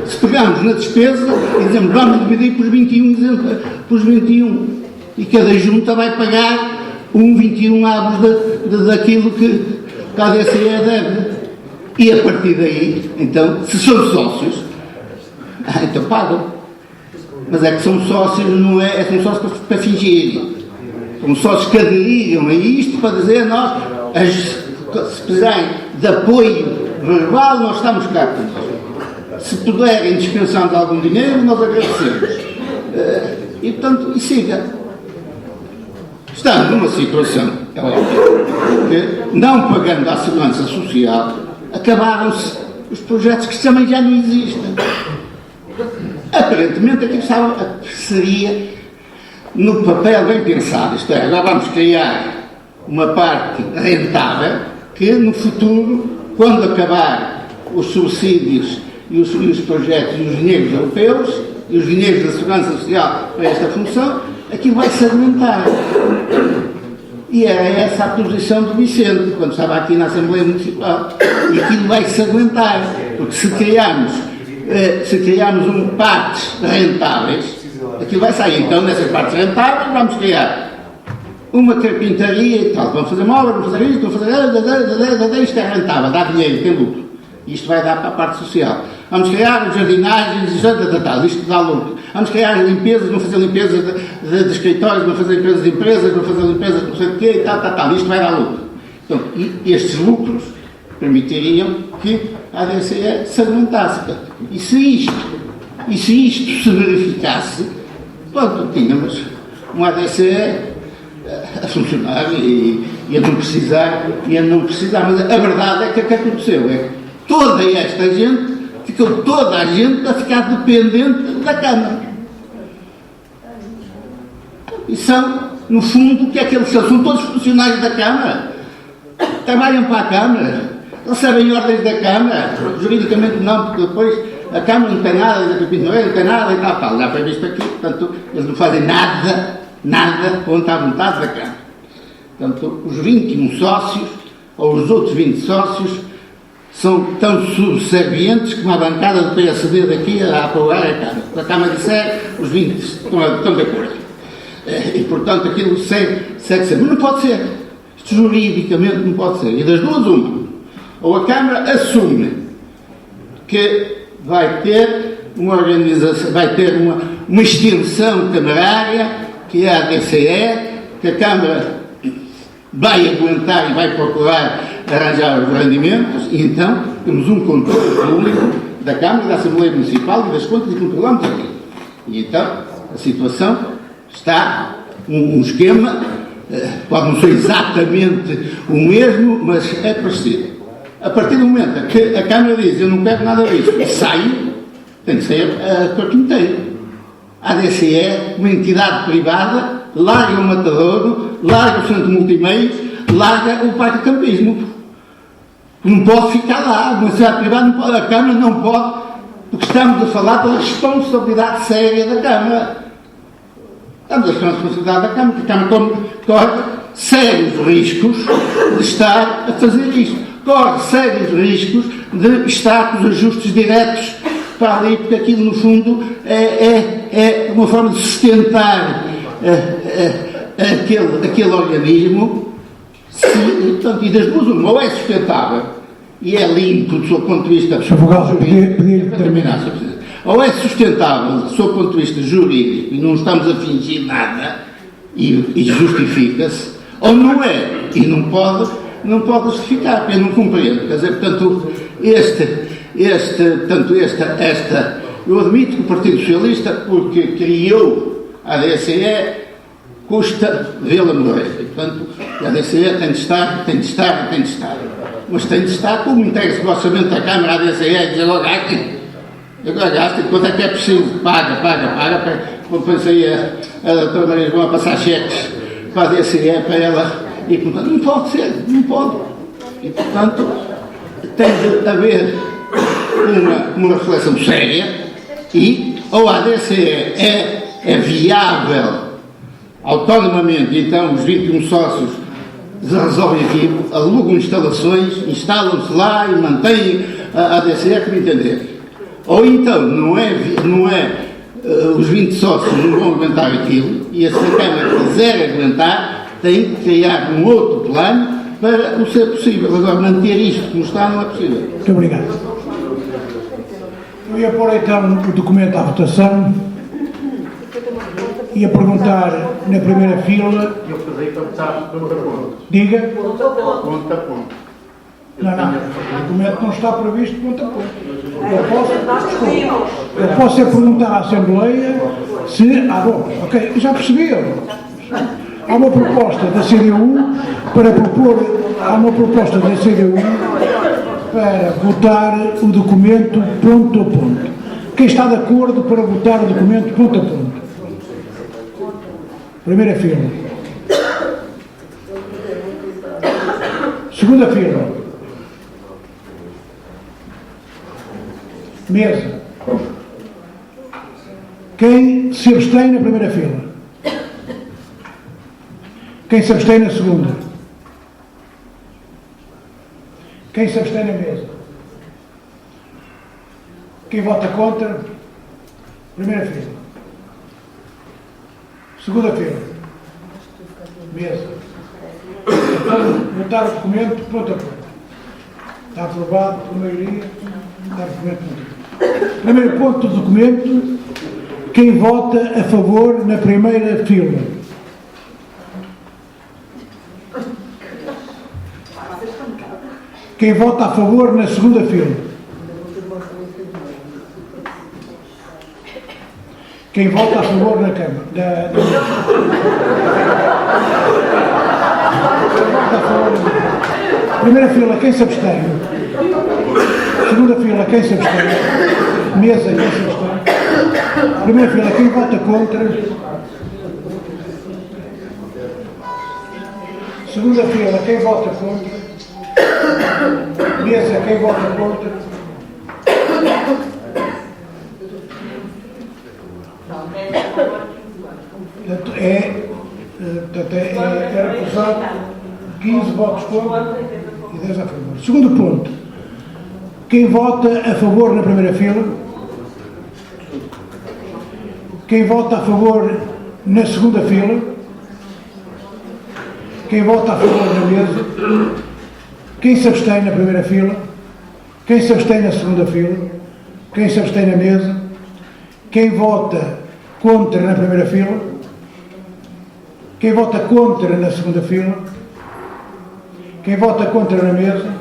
Se pegarmos na despesa e dizemos vamos dividir por 21, e cada junta vai pagar 21 avos daquilo que a DCE deve. E a partir daí, então, se são sócios, então pagam. Mas é que são sócios, não é? São sócios para fingir. São sócios que aderiram a isto para dizer nós, se precisarem de apoio verbal, nós estamos cá. Se puderem dispensar algum dinheiro, nós agradecemos. E portanto, e siga. Estamos numa situação que, não pagando à segurança social, acabaram-se os projetos que também já não existem. Aparentemente aquilo seria no papel bem pensado, isto é, agora vamos criar uma parte rentável que no futuro, quando acabar os subsídios e os projetos e os dinheiros europeus e os dinheiros da segurança social para esta função, aquilo vai se alimentar. E era essa a posição do Vicente, quando estava aqui na Assembleia Municipal. E aquilo vai se aguentar, porque se criarmos partes rentáveis, aquilo vai sair. Então, nessas partes rentáveis, vamos criar uma carpintaria e tal. Vamos fazer móveis, vamos fazer isto, vamos fazer isto é rentável, dá dinheiro, tem lucro. Isto vai dar para a parte social. Vamos criar jardinagens, isto dá lucro. Vamos criar limpezas, vamos fazer limpezas de escritórios, vamos fazer limpezas de empresas, vamos fazer limpezas de não sei o quê, e tal. Isto vai dar lucro. Então, e estes lucros permitiriam que a ADCE se aguentasse. E se isto se verificasse, pronto, tínhamos uma ADCE a funcionar e a não precisar, mas a verdade é que o que aconteceu é que toda esta gente, ficou toda a gente a ficar dependente da Câmara. E são, no fundo, o que é que eles são? São todos funcionários da Câmara. Trabalham para a Câmara, recebem ordens da Câmara, juridicamente não, porque depois a Câmara não tem nada, não tem nada e tal. Já foi visto aqui, portanto, eles não fazem nada contra a vontade da Câmara. Portanto, os 21 sócios, ou os outros 20 sócios, são tão subservientes como a bancada do PSD daqui a apoiar a Câmara. A Câmara disser, os 20 estão de acordo. E, portanto, aquilo segue ser. Mas não pode ser. Isto juridicamente não pode ser. E das duas, uma. Ou a Câmara assume que vai ter uma organização, vai ter uma extensão camarária, que é a DCE, que a Câmara vai aguentar e vai procurar arranjar os rendimentos, e então temos um controle público da Câmara, da Assembleia Municipal e das contas e controlamos aqui. E então a situação está um esquema, pode não ser exatamente o mesmo, mas é parecido. A partir do momento que a Câmara diz eu não quero nada disso e sai, tem que sair a corpo inteiro. A DCE, uma entidade privada, larga o Matadouro, larga o Centro Multimeios, larga o Parque de Campismo. Não pode ficar lá, uma entidade privada não pode, a Câmara não pode, porque estamos a falar da responsabilidade séria da Câmara. Estamos a falar da responsabilidade da Câmara, porque a Câmara corre sérios riscos de estar a fazer isto. Corre sérios riscos de estar com os ajustes diretos para ali, porque aquilo no fundo é uma forma de sustentar aquele organismo, e das duas uma, ou é sustentável e é limpo do seu ponto de vista jurídico, ou é sustentável do seu ponto de vista jurídico e não estamos a fingir nada e justifica-se, ou não é e não pode justificar, porque eu não compreendo. Quer dizer, portanto, eu admito que o Partido Socialista, porque criou a DCE, custa vê-la morrer. E, portanto, a DCE tem de estar. Mas tem de estar como integra-se o orçamento da Câmara, a DCE, e dizer, agora gastem, quanto é que é preciso? Paga. Como pensei a doutora Maria João a passar cheques para a DCE, para ela, e portanto, não pode ser. E, portanto, tem de haver uma reflexão séria e ou a ADCE é viável autonomamente, então os 21 sócios resolvem aquilo, alugam instalações, instalam-se lá e mantêm a ADCE como entender. Ou então os 20 sócios não vão aguentar aquilo e se a Câmara quiser aguentar, tem que criar um outro plano para o ser possível. Agora, manter isto como está não é possível. Muito obrigado. Eu ia pôr então o documento à votação. Ia perguntar na primeira fila. Eu pedi para votar ponto a ponto. Diga. Ponto a ponto. Não, o documento não está previsto ponto a ponto. Eu posso é perguntar à Assembleia se... bom, ok, já percebi. Há uma proposta da CDU para votar o documento ponto a ponto. Quem está de acordo para votar o documento ponto a ponto? Primeira fila. Segunda fila. Mesa. Quem se abstém na primeira fila? Quem se abstém na segunda? Quem se abstém na mesa? Quem vota contra? Primeira fila. Segunda fila. Mesa. Vamos votar o documento ponto a ponto. Está aprovado por maioria. Está o documento ponto a ponto. Primeiro ponto do documento. Quem vota a favor na primeira fila? Quem vota a favor na segunda fila? Quem vota a favor na Câmara? Primeira fila, quem se abstém? Segunda fila, quem se abstém? Mesa, quem se abstém? Primeira fila, quem vota contra? Segunda fila, quem vota contra? Mesa, quem vota contra? Era acusado 15 votos contra e 10 a favor. Segundo ponto. Quem vota a favor na primeira fila? Quem vota a favor na segunda fila? Quem vota a favor na mesa? Quem se abstém na primeira fila? Quem se abstém na segunda fila? Quem se abstém na mesa? Quem vota contra na primeira fila? Quem vota contra na segunda fila? Quem vota contra na mesa?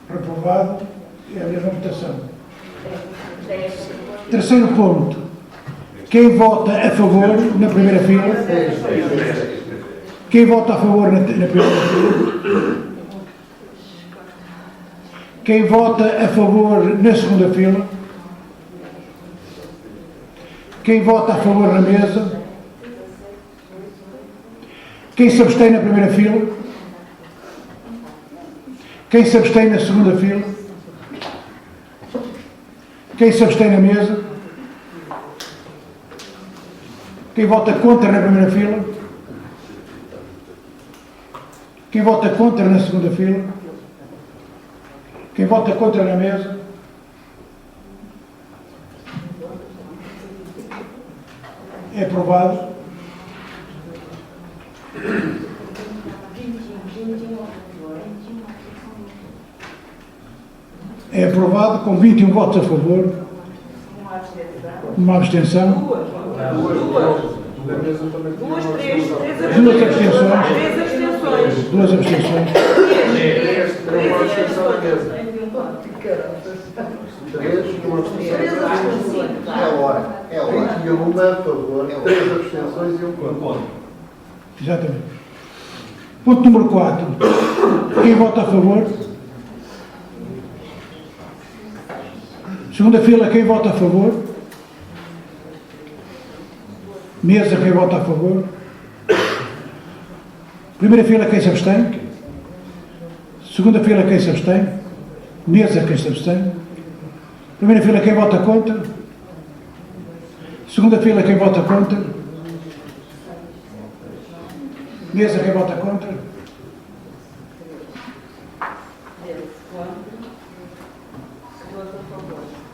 Reprovado. É a mesma votação. Terceiro ponto. Quem vota a favor na primeira fila? Quem vota a favor na primeira fila? Quem vota a favor na segunda fila? Quem vota a favor na mesa? Quem se abstém na primeira fila? Quem se abstém na segunda fila? Quem se abstém na mesa? Quem vota contra na primeira fila? Quem vota contra na segunda fila? Quem vota contra na mesa? É aprovado. É aprovado com 21 votos a favor, uma abstenção, duas abstenções. É hora. 21 a favor, 3 abstenções e 1 contra. Exatamente. Ponto número 4. Quem vota a favor? Segunda fila, quem vota a favor? Mesa, quem vota a favor? Primeira fila, quem se abstém? Segunda fila, quem se abstém? Mesa, quem se abstém? Primeira fila, quem vota contra? Segunda fila, quem vota contra? Mesa, quem vota contra?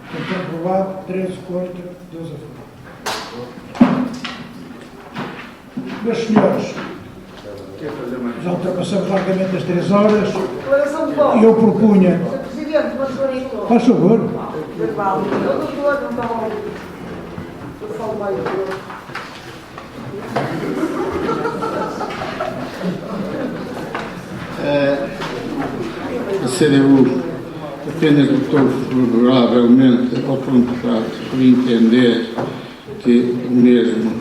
Portanto, aprovado, 13 contra, 12 a favor. Meus senhores, já ultrapassamos largamente as 3 horas e eu propunha... Faz favor. A CDU apenas votou favoravelmente ao contrato por entender que mesmo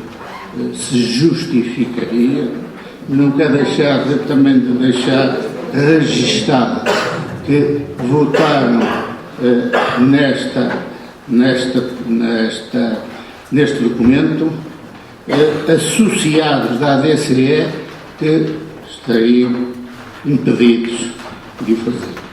se justificaria, não quer deixar também de deixar registado que votaram neste documento associados da ADCE que estariam impedidos de o fazer.